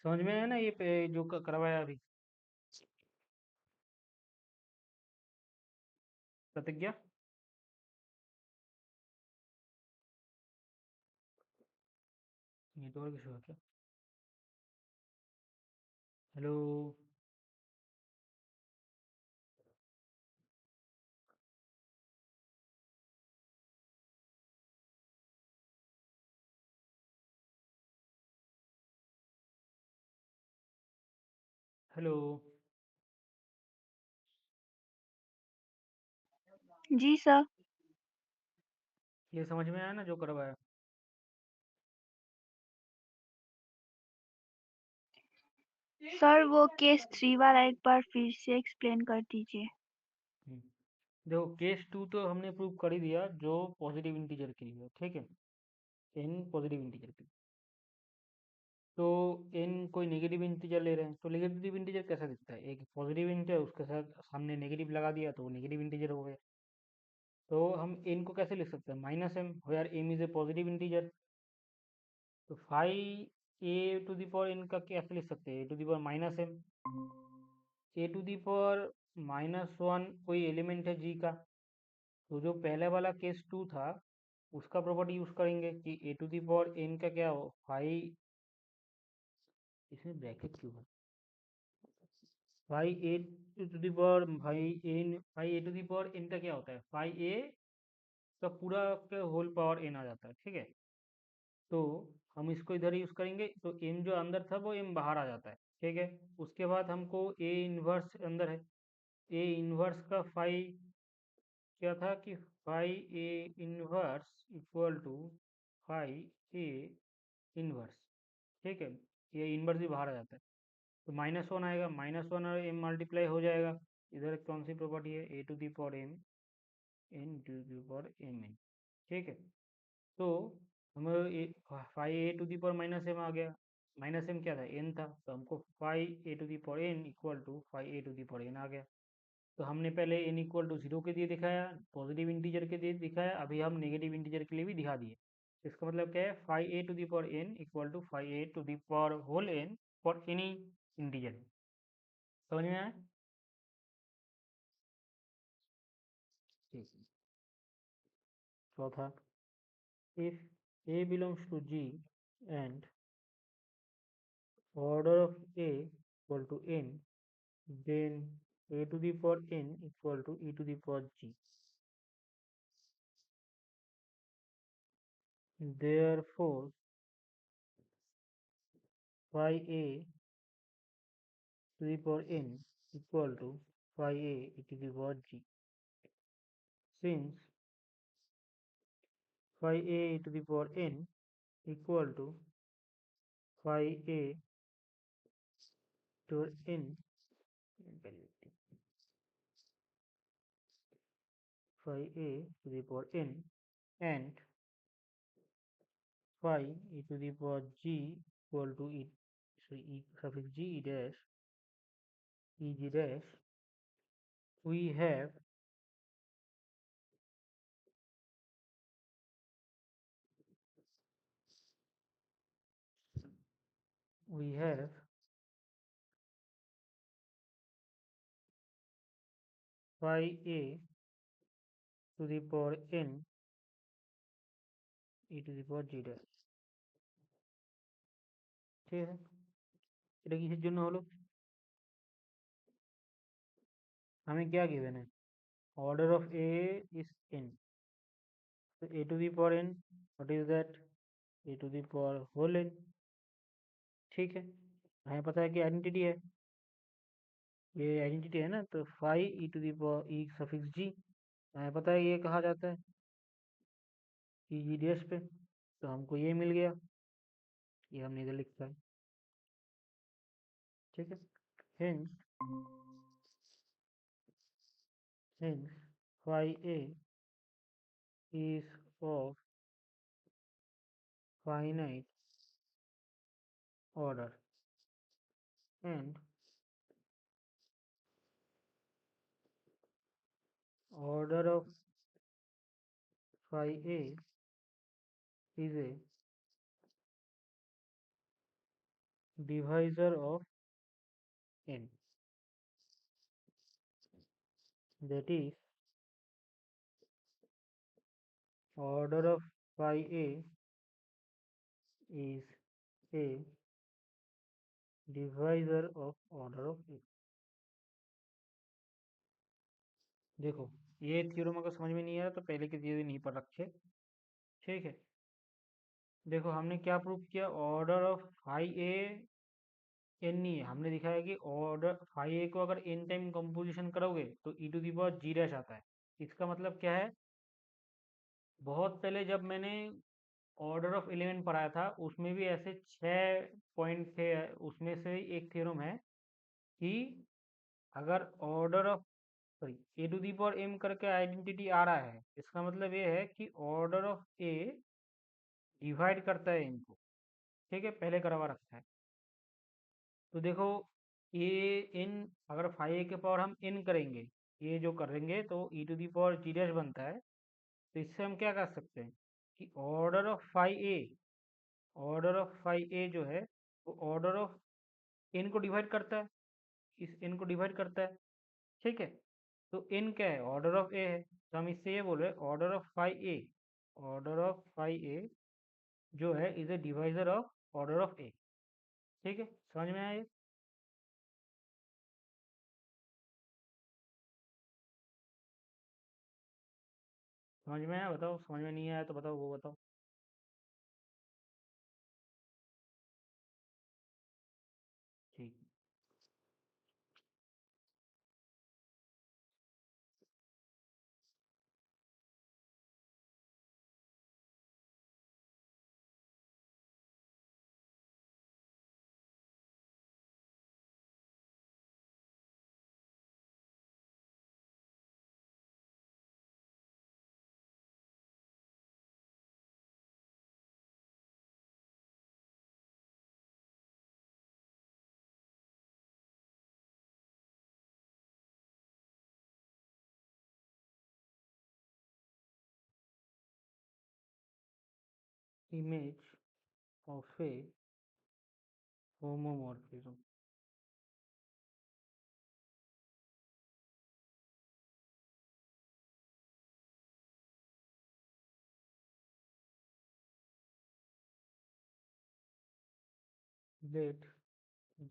समझ में आया ना ये जो करवाया अभी प्रतिज्ञा. नेटवर्क इशू है क्या, हेलो. हेलो. जी सर. ये समझ में आया ना जो करवाया. सर वो केस 3 वाला एक बार फिर से एक्सप्लेन कर दीजिए. देखो केस 2 तो हमने प्रूव कर ही दिया जो पॉजिटिव इंटीजर के लिए. ठीक है. एन पॉजिटिव इंटीजर के लिए. तो एन कोई नेगेटिव इंटीजर ले रहे हैं, तो नेगेटिव इंटीजर कैसा दिखता है, एक पॉजिटिव इंटीजर उसके साथ सामने नेगेटिव लगा दिया तो वो नेगेटिव इंटीजर हो गया. तो हम एन को कैसे लिख सकते हैं, minus M, where M is a positive integer. तो phi A to the power N का कैसे लिख सकते हैं, ए to the power minus M. A to the power minus one कोई एलिमेंट है जी का. तो जो पहले वाला केस 2 था उसका प्रॉपर्टी यूज करेंगे कि ए टू दी पावर एन का क्या हो, फाइव, इसमें ब्रैकेट क्यों है, phi A to the power phi A to the power N का क्या होता है, फाइव ए का पूरा का होल पावर एन आ जाता है. ठीक है. तो हम इसको इधर यूज करेंगे, तो एम जो अंदर था वो एम बाहर आ जाता है. ठीक है. उसके बाद हमको ए इनवर्स अंदर है, ए इनवर्स का फाइव क्या था कि phi a inverse equal to phi a inverse. ठीक है. ये इनवर्स भी बाहर आ जाता है, तो माइनस वन आएगा, माइनस वन और एम मल्टीप्लाई हो जाएगा. इधर कौन सी प्रॉपर्टी है, A to the power M N to the power M N. ठीक है. तो हमें phi A to the power minus M आ गया, माइनस एम क्या था, एन था, तो हमको phi A to the power N equal to phi A to the power N आ गया. तो हमने पहले एन इक्वल टू जीरो के दिए दिखाया, पॉजिटिव इंटीजर के दिए दिखाया, अभी हम नेगेटिव इंटीजर के लिए भी दिखा दिए. इसका मतलब क्या है, phi A to the power N equal to phi A to the power whole n for any integer. समझ में आया. ठीक. चौथा, if A belongs to G and order of A equal to n, then A to the power n equal to e to the power G. Therefore, phi A to the power n equal to phi A e to the power G. Since phi A e to the power n equal to phi A to n phi A to the power n and phi e to the power G equal to e suffix G e dash e G dash, we have phi A to the power n e to the power G dash। ঠিক আছে, এটা কিসের জন্য হলো? हमें क्या given है? Order of A is n, so a to the power n, what is that? a to the power whole n। ठीक है, हमें पता है कि आइडेंटिटी है, ये आइडेंटिटी है ना, तो phi E to the power E suffix G, हमें पता है ये कहा जाता है ई जी डैश पे, तो हमको ये मिल गया, ये हमने इधर लिखा है। ठीक है, hence phi a is of finite order and order of phi a is a divisor of n, that is order of phi a is a divisor of order of a। देखो, ये थ्योरम अगर समझ में नहीं आया तो पहले की चीजें नहीं पढ़ रखे। ठीक है, देखो हमने क्या प्रूव किया, order of phi a n नहीं है, हमने दिखाया कि ऑर्डर फाई ए को अगर एन टाइम कंपोजिशन करोगे तो E to the power G dash आता है। इसका मतलब क्या है, बहुत पहले जब मैंने ऑर्डर ऑफ एलिमेंट पढ़ाया था उसमें भी ऐसे 6 पॉइंट थे, उसमें से एक थ्योरम है कि अगर order of sorry a to the power m करके आइडेंटिटी आ रहा है, इसका मतलब ये है कि ऑर्डर ऑफ ए डिवाइड करता है इनको। ठीक है, पहले करवा रखा है। तो देखो ए इन अगर फाइव ए के पावर हम इन करेंगे, ये जो करेंगे तो E to the power G dash बनता है। तो इससे हम क्या कर सकते हैं कि ऑर्डर ऑफ फाइव ए जो है वो ऑर्डर ऑफ एन को डिवाइड करता है, इस एन को डिवाइड करता है। ठीक है, तो एन क्या है, ऑर्डर ऑफ ए है, तो हम इससे ये बोल रहे हैं ऑर्डर ऑफ फाइव ए जो है is a divisor of order of A. ठीक है, समझ में आया ये? समझ में आया बताओ, समझ में नहीं आया तो बताओ, वो बताओ। ठीक, image of A homomorphism. let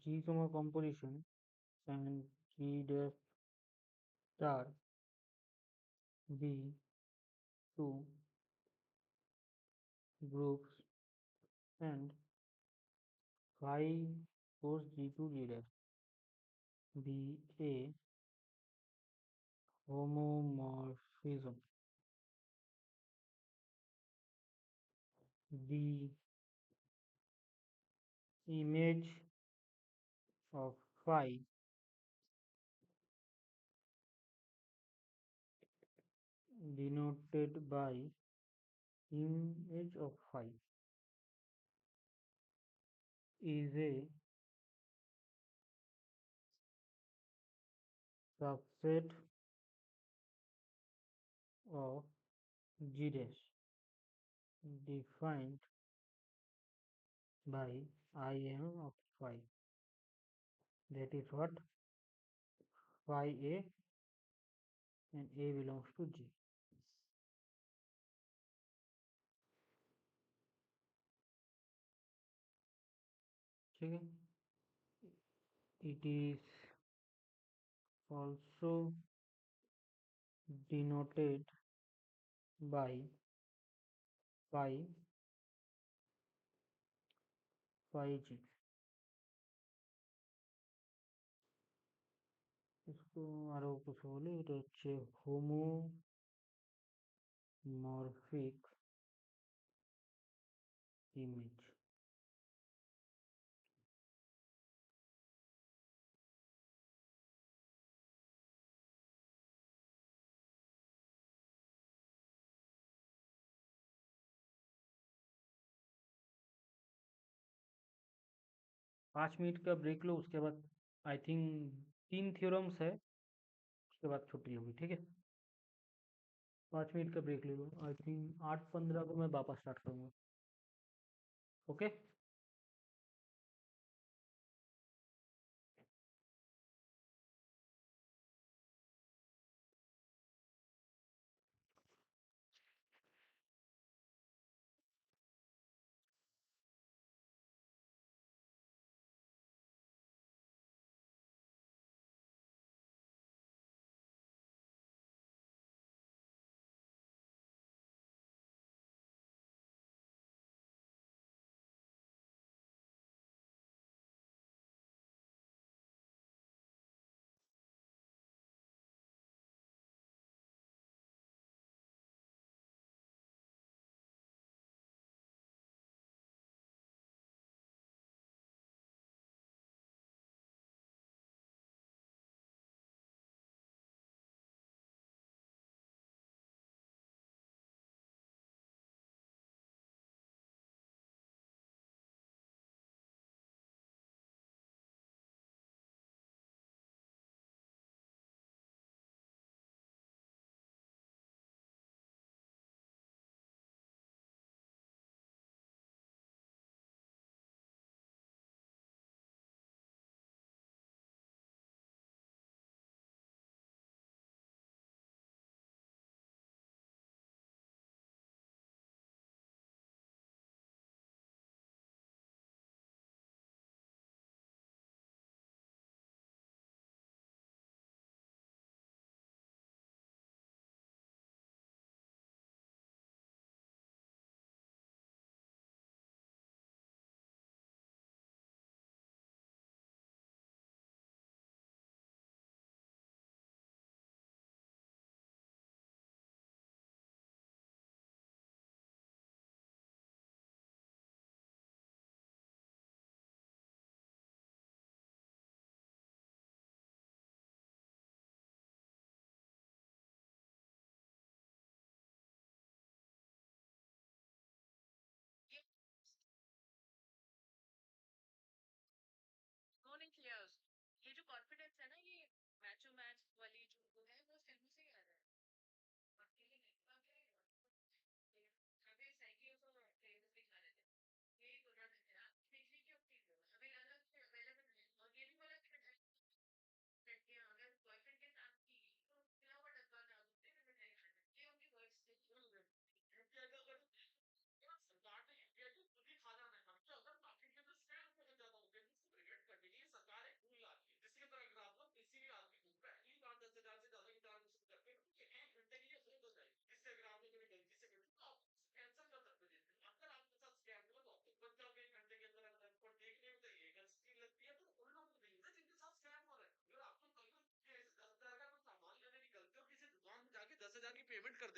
G, composition and G dash star be two groups and phi cos G to G dash be a homomorphism. The image of phi denoted by image of phi is a subset of G dash defined by Im of phi, that is what phi a and a belongs to G. ठीक है, it is also denoted by phi G. इसको आरो कुछ बोले, এটা হচ্ছে homomorphic image. पाँच minute का ब्रेक लो, उसके बाद आई थिंक 3 थ्योरम्स है, उसके बाद छुट्टी होगी, ठीक है। 5 मिनट का ब्रेक ले लो, आई थिंक 8:15 को मैं वापस स्टार्ट करूँगा। ओके।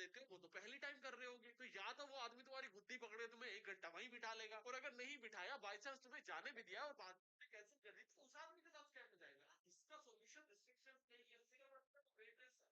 देते हो, वो तो पहली टाइम कर रहे होगे, तो या तो वो आदमी तुम्हारी बुद्धि पकड़े तुम्हें 1 घंटा वहीं बिठा लेगा, और अगर नहीं बिठाया, बाई चांस तुम्हें जाने भी दिया और बाद में कैंसिल कर दी, तो उस आदमी के साथ स्कैम हो जाएगा। इसका सोल्यूशन रिस्ट्रिक्शन नहीं है, सिर्फ वेटनेस है।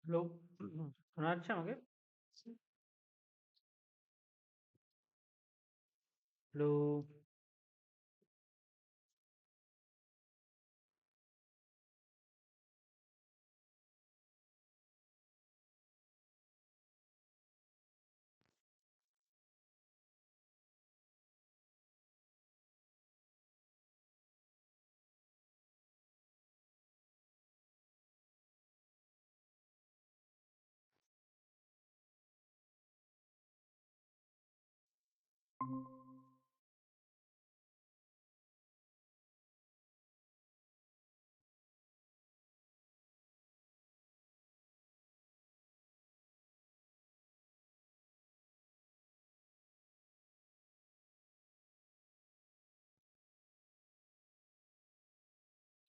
हेलो। सुना अच्छा मगे? Hello.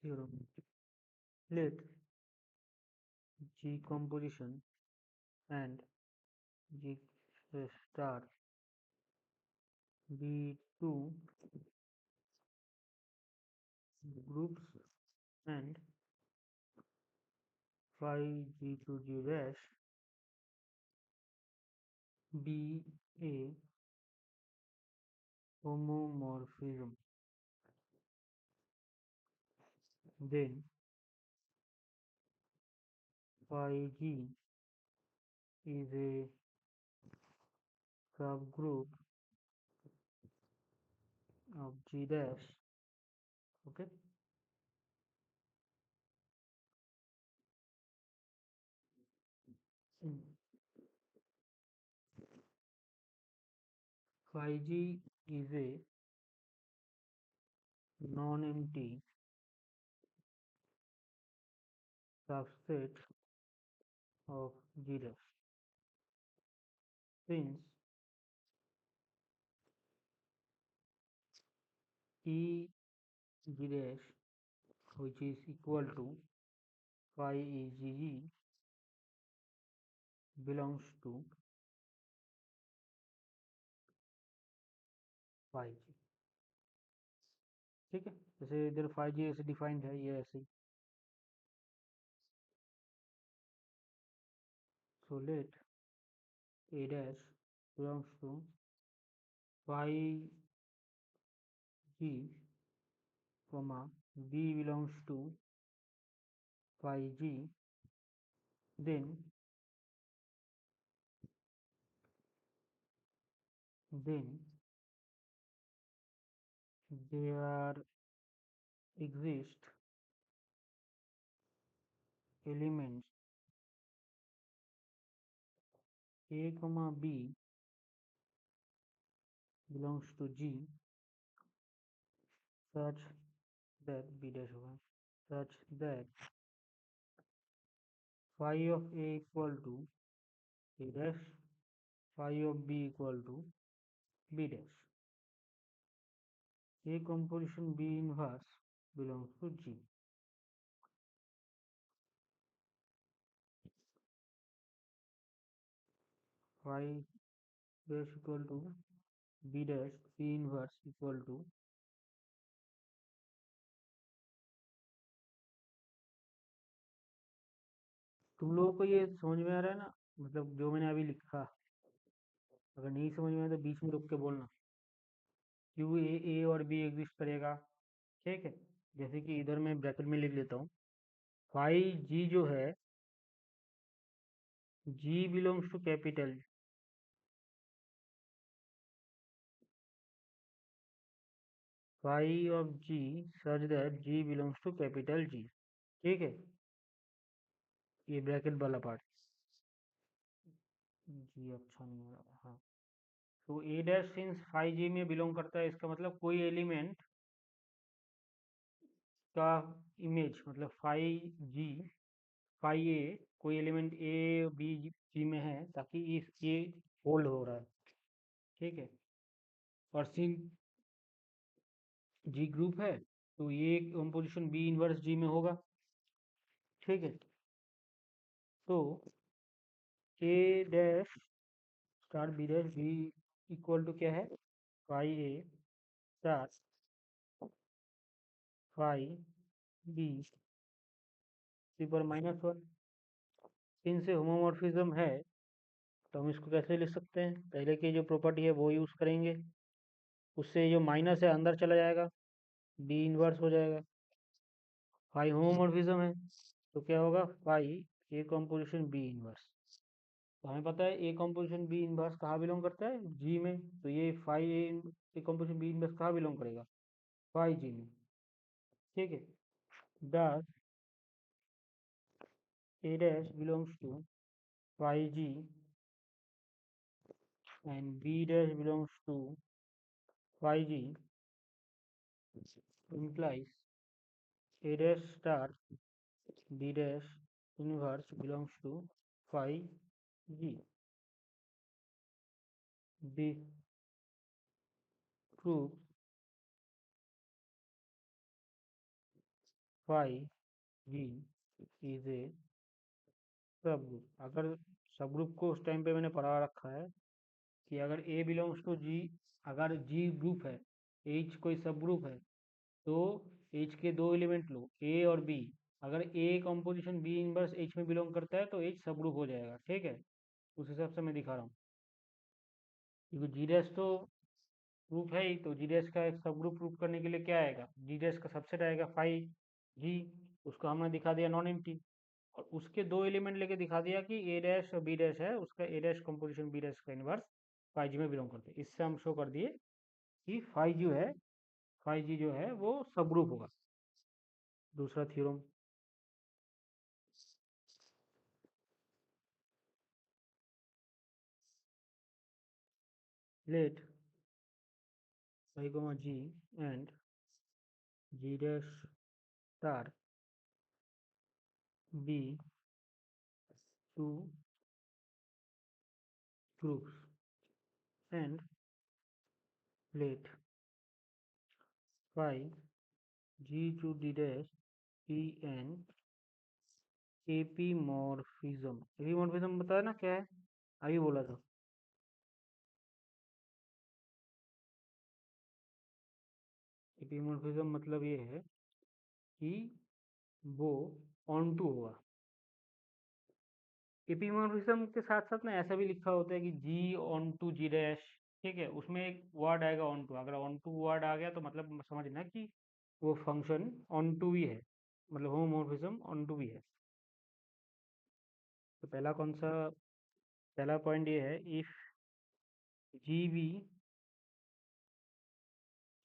theorem. Let G composition and G star be two groups and phi G to G dash be a homomorphism. Then phi G is a subgroup of G dash. Okay. Mm. Phi G is a non-empty subset of G dash. Since E G dash, which is equal to phi E G G, belongs to phi G. ठीक है, जैसे इधर phi G ऐसे defined है, ये ऐसे ही. So let A dash belongs to phi G, comma B belongs to phi G, then there exist elements A comma B belongs to G such that B dash होगा, such that phi of A equal to A dash, phi of B equal to B dash. A composition B inverse belongs to G. Phi dash equal to B dash, B inverse equal to तुम लोगों को ये समझ में आ रहा है ना, मतलब जो मैंने अभी लिखा. अगर नहीं समझ में आए तो बीच में रुक के बोलना. क्यों ए और बी एग्जिस्ट करेगा, ठीक है. जैसे कि इधर मैं ब्रैकेट में लिख लेता हूँ, फाई जी जो है, G belongs to capital, phi of G such that G belongs to capital G. ठीक है, ये ब्रैकेट वाला पार्ट. जी अच्छा नहीं हो रहा. हाँ, तो ए डैश सिंस फाई जी में बिलोंग करता है, इसका मतलब कोई एलिमेंट का इमेज, मतलब फाई ए कोई एलिमेंट ए बी जी में है, ताकि इस ये होल्ड हो रहा है. ठीक है, और सिंस जी ग्रुप है तो ये कंपोजिशन बी इनवर्स जी में होगा. ठीक है, तो A dash star B dash B equal to क्या है, phi A star phi B C पर -1. इनसे होमोमॉर्फिज्म है तो हम इसको कैसे लिख सकते हैं, पहले की जो प्रॉपर्टी है वो यूज़ करेंगे, उससे जो माइनस है अंदर चला जाएगा, बी इनवर्स हो जाएगा. फाई होमोमॉर्फिज्म है तो क्या होगा, phi A composition B inverse. तो हमें पता है ए कंपोजिशन बी इनवर्स कहाँ बिलोंग करता है, जी में. तो ये phi A composition B inverse कहाँ बिलोंग करेगा, फाई जी में. ठीक है, thus A dash belongs to phi G and B dash belongs to phi G implies A dash star B dash inverse belongs to phi G. This proves phi g is a सब group. अगर सब group को उस time पे मैंने पढ़ा रखा है कि अगर A बिलोंग्स टू G, अगर G ग्रुप है, H कोई सब ग्रुप है, तो H के दो एलिमेंट लो, A और B। अगर A composition B inverse H में बिलोंग करता है तो H सब ग्रुप हो जाएगा, ठीक है। उस हिसाब से मैं दिखा रहा हूँ, क्योंकि G डैश तो ग्रुप है ही, तो G डैश का एक सब ग्रुप प्रूफ करने के लिए क्या आएगा, G डैश का सबसेट आएगा फाई G, उसको हमने दिखा दिया नॉन एम्प्टी, और उसके दो एलिमेंट लेके दिखा दिया कि ए डैश और बी डैश है, उसका ए डैश कंपोजिशन बी डैश का इनवर्स फाई जी में बिलोंग करते हैं। इससे हम शो कर दिए कि फाई जी है, फाई जी जो है वो सब ग्रुप होगा। दूसरा theorem, let phi comma g and g dash star be two groups, and let phi g to d dash be an एपीमॉर्फिज्म। एपीमॉर्फिज्म बताया ना क्या है, अभी बोला था। एपीमॉर्फिज्म मतलब ये है कि वो ऑन टू होगा। एपीमॉर्फिज्म के साथ साथ ना ऐसा भी लिखा होता है कि जी ऑन टू जी डैश, ठीक है, उसमें एक वर्ड आएगा ऑन टू। अगर ऑन टू वर्ड आ गया तो मतलब समझना कि वो फंक्शन ऑन टू ही है, मतलब होमोमॉर्फिज्म ऑन टू भी है। तो पहला कौन सा, पहला पॉइंट ये है, if G be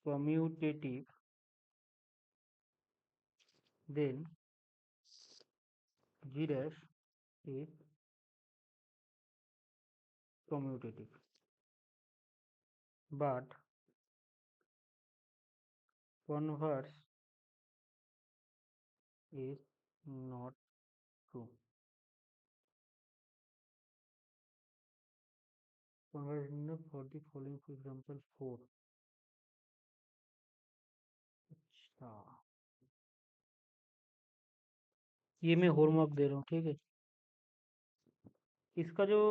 commutative then G dash is commutative, but converse is not true. Converse is not for the following, for example 4। अच्छा, ये मैं होमवर्क दे रहा हूँ, ठीक है। इसका जो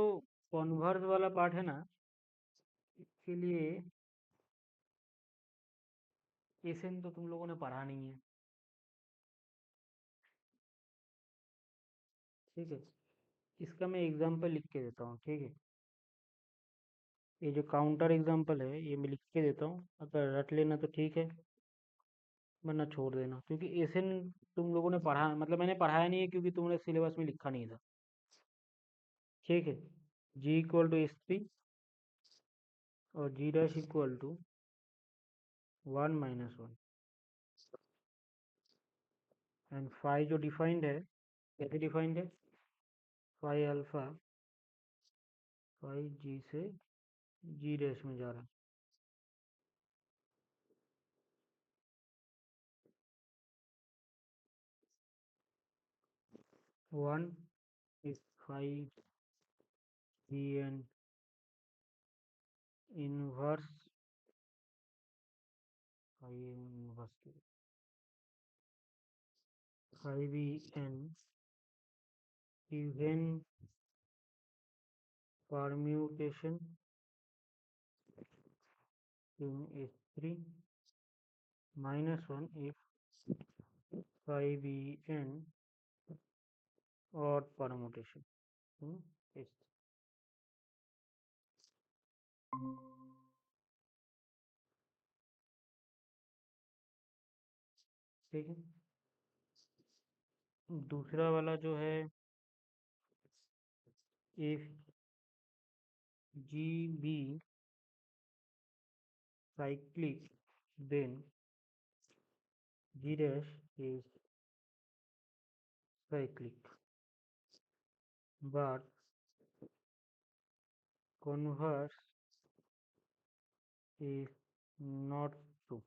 कॉन्वर्स वाला पार्ट है ना, इसके लिए एसएन तो तुम लोगों ने पढ़ा नहीं है, ठीक है। इसका मैं एग्जांपल लिख के देता हूँ, ठीक है। ये जो काउंटर एग्जांपल है ये मैं लिख के देता हूँ, अगर रट लेना तो ठीक है, वरना छोड़ देना, क्योंकि एसएन तुम लोगों ने पढ़ा, मतलब मैंने पढ़ाया नहीं है क्योंकि तुमने सिलेबस में लिखा नहीं था, ठीक है। G equal to S three और G dash equal to 1 - 1, and phi जो डिफाइंड है, कैसे डिफाइंड है, फाई अल्फा फाई जी से जी डैश में जा रहा है। One is phi G n inverse, phi inverse phi b n even permutation in S3 -1 if phi b n और परमुटेशन S3, ठीक है। दूसरा वाला जो है, if G be cyclic then G dash is cyclic but converse is not true।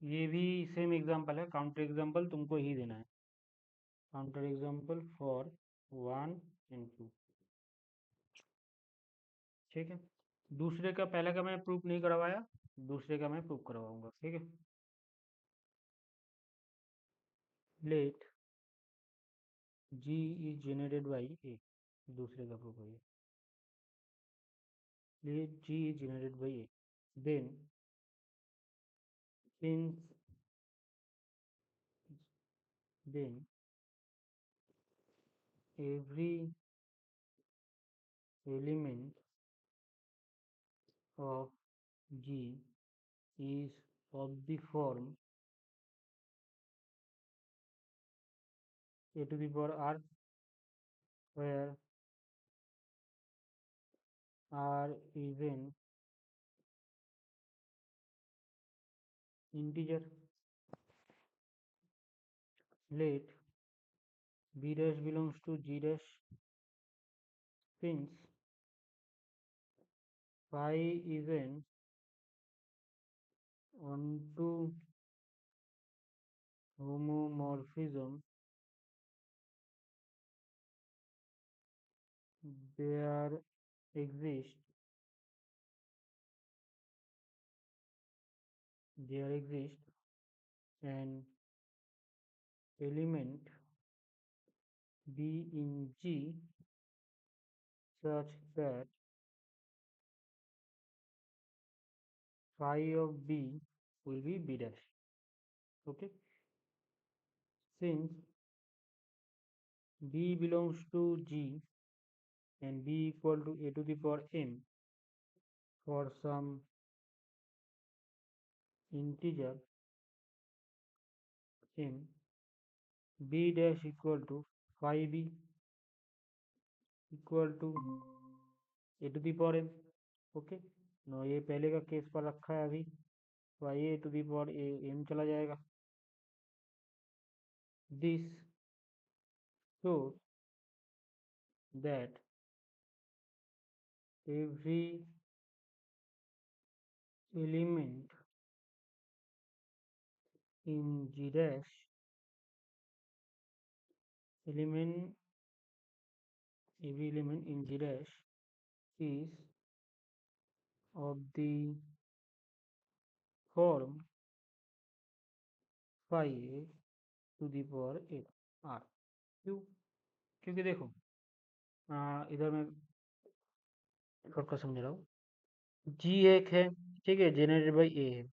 ये भी same example है, काउंटर एग्जांपल तुमको ही देना है, काउंटर एग्जांपल फॉर 1 and 2, ठीक है। दूसरे का, पहले का मैं प्रूफ नहीं करवाया, दूसरे का मैं प्रूफ करवाऊंगा, ठीक है। Let G is generated by A, दूसरे का प्रूफ है ये। Let G is generated by A, then since then every element of G is of the form a to the power r, where r is an integer. Let B dash belongs to G dash, since phi is an onto homomorphism, there exists an element B in G such that phi of B will be B dash. Okay, since B belongs to G and B equal to a to the power m for some integer m, B dash equal to phi B equal to a to the power m. Okay, no ये पहले का case पर रखा है अभी, तो आइए to the power a m चला जाएगा। This show that every element in G dash element every element in G dash is of the form phi a to the power a r। क्यों? क्योंकि देखो इधर मैं शॉर्टकट समझ रहा हूँ, जी एक है, ठीक है, जेनरेटेड बाई ए है,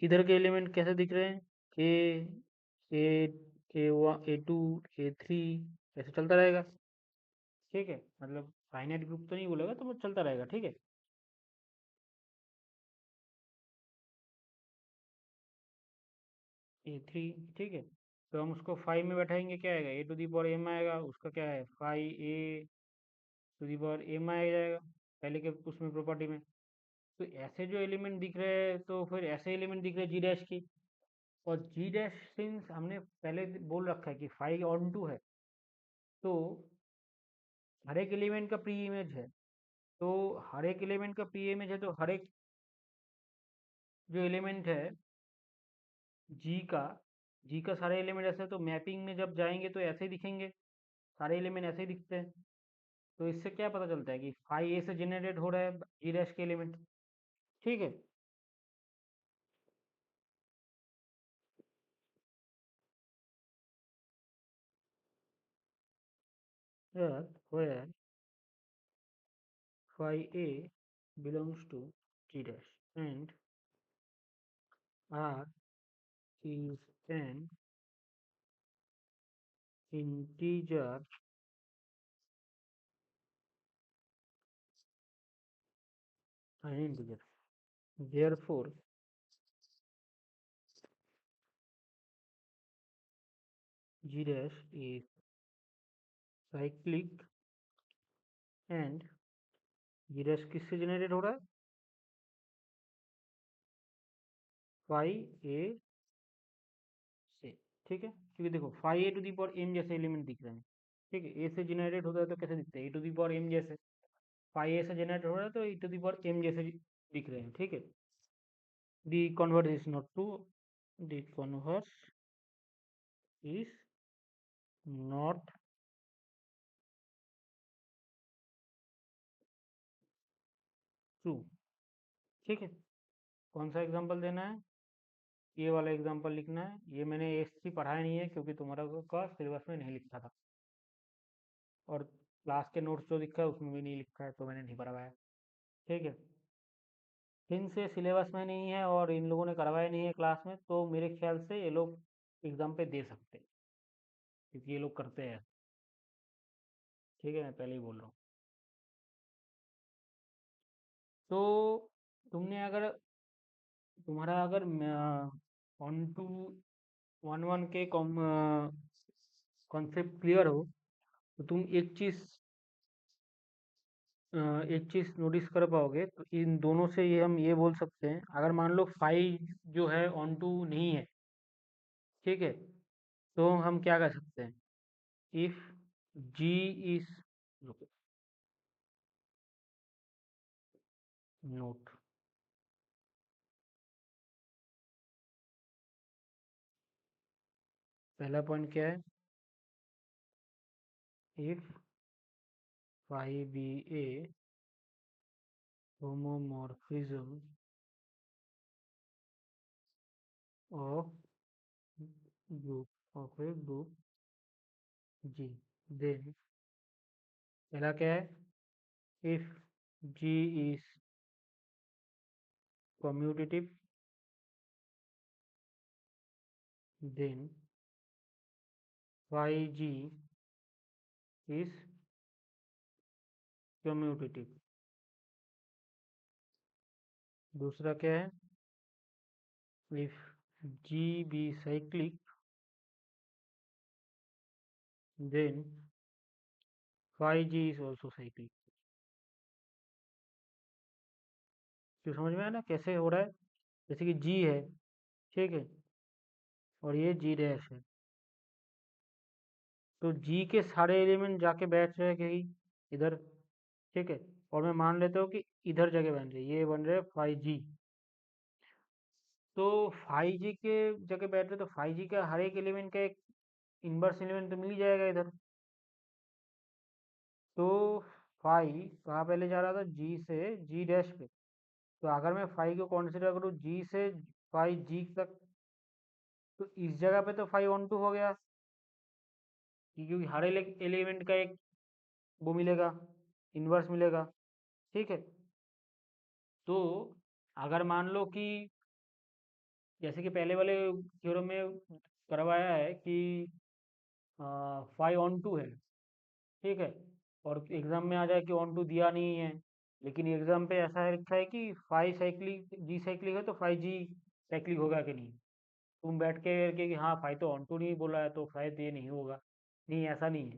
इधर के एलिमेंट कैसे दिख रहे हैं, ए टू ए थ्री, ऐसे चलता रहेगा, ठीक है, मतलब फाइनाइट ग्रुप तो नहीं बोलेगा, तो वो चलता रहेगा, ठीक है। ए थ्री, ठीक है, तो हम उसको फाइव में बैठाएंगे, क्या आएगा, A to the power M आएगा, उसका क्या है, phi A to the power M आ जाएगा पहले के उसमें प्रॉपर्टी में। तो ऐसे जो एलिमेंट दिख रहे हैं, तो फिर ऐसे एलिमेंट दिख रहे हैं जी डैश की, और जी डैश सिंस हमने पहले बोल रखा है कि फाइव ऑन टू है, तो हर एक एलिमेंट का प्री इमेज है, तो हर एक एलिमेंट का प्री इमेज है, तो हर एक जो एलिमेंट है जी का जी का सारे एलिमेंट ऐसे, तो मैपिंग में जब जाएंगे तो ऐसे ही दिखेंगे, सारे एलिमेंट ऐसे ही दिखते हैं। तो इससे क्या पता चलता है कि फाइव ए से जनरेट हो रहा है जी डैश के एलिमेंट, ठीक है। where phi a belongs to G dash and R is an integer Therefore, G dash is cyclic and G dash किससे जनरेट हो रहा है, फाई ए से, ठीक है, क्योंकि देखो phi A to the power m जैसे एलिमेंट दिख रहे हैं, ठीक है, ए से जनरेट होता है तो कैसे दिखते हैं, ए टू दी पावर एम जैसे, फाई ए से जनरेट हो रहा है तो ए टू दी पावर एम जैसे दिख रहे हैं, ठीक है। The converse is not true, the converse is not true। True. ठीक है, कौन सा एग्जाम्पल देना है? ये वाला एग्जाम्पल लिखना है। ये मैंने एस पढ़ाया नहीं है क्योंकि तुम्हारा का सिलेबस में नहीं लिखा था, और क्लास के नोट्स जो लिखा है उसमें भी नहीं लिखा है, तो मैंने नहीं पढ़वाया। ठीक है, इनसे सिलेबस में नहीं है और इन लोगों ने करवाया नहीं है क्लास में, तो मेरे ख्याल से ये लोग एग्जाम पे दे सकते हैं, क्योंकि ये लोग करते हैं। ठीक है, मैं पहले ही बोल रहा हूँ। तो तुमने अगर तुम्हारा अगर 1 to 1 के कॉन्सेप्ट क्लियर हो, तो तुम एक चीज़ नोटिस कर पाओगे। तो इन दोनों से ये हम ये बोल सकते हैं, अगर मान लो 5 जो है ऑन टू नहीं है, ठीक है, तो हम क्या कर सकते हैं? इफ जी इज नोट, पहला पॉइंट क्या है? If phi be a homomorphism of group G, then पहला क्या है? If G is commutative, then phi G is commutative. दूसरा क्या है? If G be cyclic, then phi G is also cyclic. क्यों, समझ में आया ना कैसे हो रहा है? जैसे कि जी है, ठीक है, और ये जी डैश है, तो जी के सारे एलिमेंट जाके बैठ रहे हैं कहीं इधर, ठीक है, और मैं मान लेता हूँ कि इधर जगह बन रही है, ये बन रहे हैं फाइव जी। तो फाइव जी के जगह बैठ रहे, तो फाइव जी का हर एक एलिमेंट का एक इनवर्स एलिमेंट तो मिल ही जाएगा इधर। तो फाइव कहाँ पहले जा रहा था? जी से जी डैश पे। तो अगर मैं फाइव को कंसिडर करूँ जी से फाइव जी तक, तो इस जगह पे तो फाइव ऑन टू हो गया, क्योंकि हर एलिमेंट का एक वो मिलेगा, इनवर्स मिलेगा। ठीक है, तो अगर मान लो कि जैसे कि पहले वाले थ्योरम में करवाया है कि फाइव ऑन टू है, ठीक है, और एग्जाम में आ जाए कि ऑन टू दिया नहीं है, लेकिन एग्जाम पे ऐसा है लिखा है कि फाइव साइक्लिक जी साइक्लिक है, तो फाइव जी साइक्लिक होगा कि नहीं। तुम बैठ के कि हाँ फाइव तो ऑन टू नहीं बोला है, तो शायद ये नहीं होगा। नहीं, ऐसा नहीं है।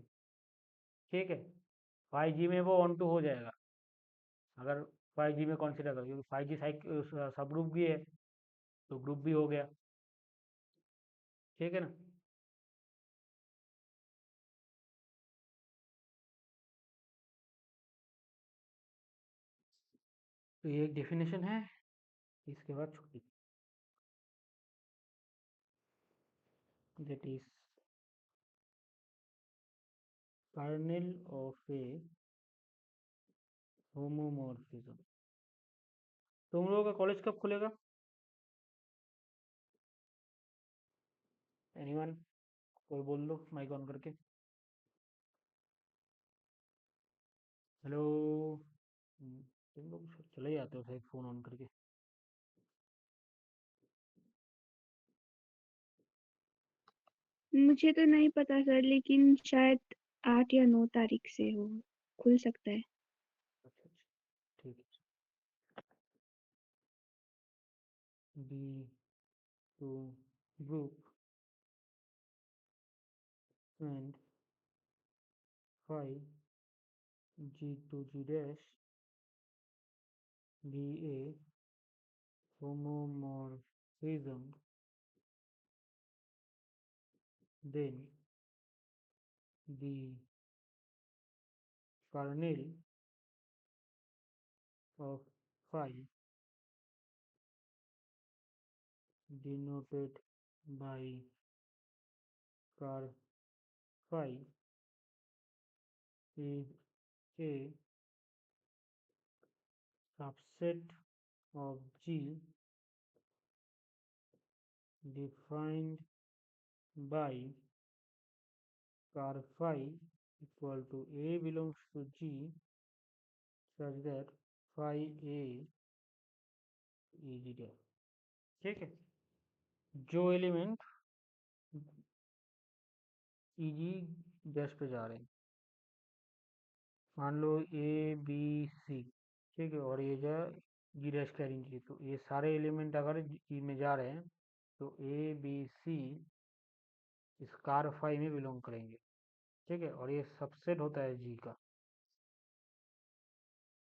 ठीक है, फाइव जी में वो ऑन टू हो जाएगा अगर फाइव जी में कंसिडर करो, क्योंकि फाइव जी सब ग्रुप भी है, तो ग्रुप भी हो गया। ठीक है ना? तो ये एक डेफिनेशन है, इसके बाद छोटी, that is kernel of A homomorphism. तुम लोगों का कॉलेज कब खुलेगा? एनीवन, कोई बोल दो माइक ऑन करके। हेलो। तुम लोग चले जाते हो शायद फोन ऑन करके। मुझे तो नहीं पता सर, लेकिन शायद 8 या 9 तारीख से हो, खुल सकता है। अच्छा अच्छा, ठीक है। Be two group and phi G to G dash be a homomorphism, then the kernel of phi denoted by car phi is a subset of G defined by car phi equal to A belongs to G such that phi A is G dash. ठीक है, जो element G dash पे जा रहे हैं, मान लो A B C, ठीक है, और ये जो G डैश कैरिंग की, तो ये सारे एलिमेंट अगर G में जा रहे हैं तो A B C इस कार फाई में बिलोंग करेंगे। ठीक है, और ये सबसेट होता है G का।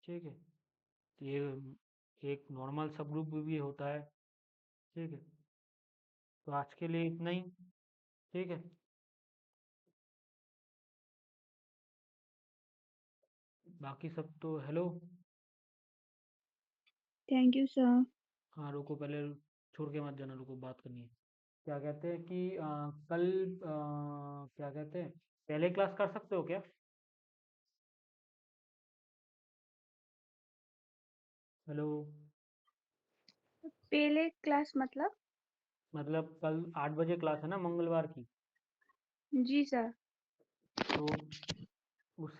ठीक है, तो ये एक नॉर्मल सब ग्रुप भी होता है। ठीक है, तो आज के लिए इतना ही। ठीक है, बाकी सब तो हेलो। Thank you sir. हाँ रुको, पहले छोड़ के मत जाना, रुको बात करनी है। क्या कहते हैं कि कल क्या कहते हैं, पहले क्लास कर सकते हो क्या? हेलो, पहले क्लास मतलब कल 8 बजे क्लास है ना मंगलवार की, जी सर। तो उस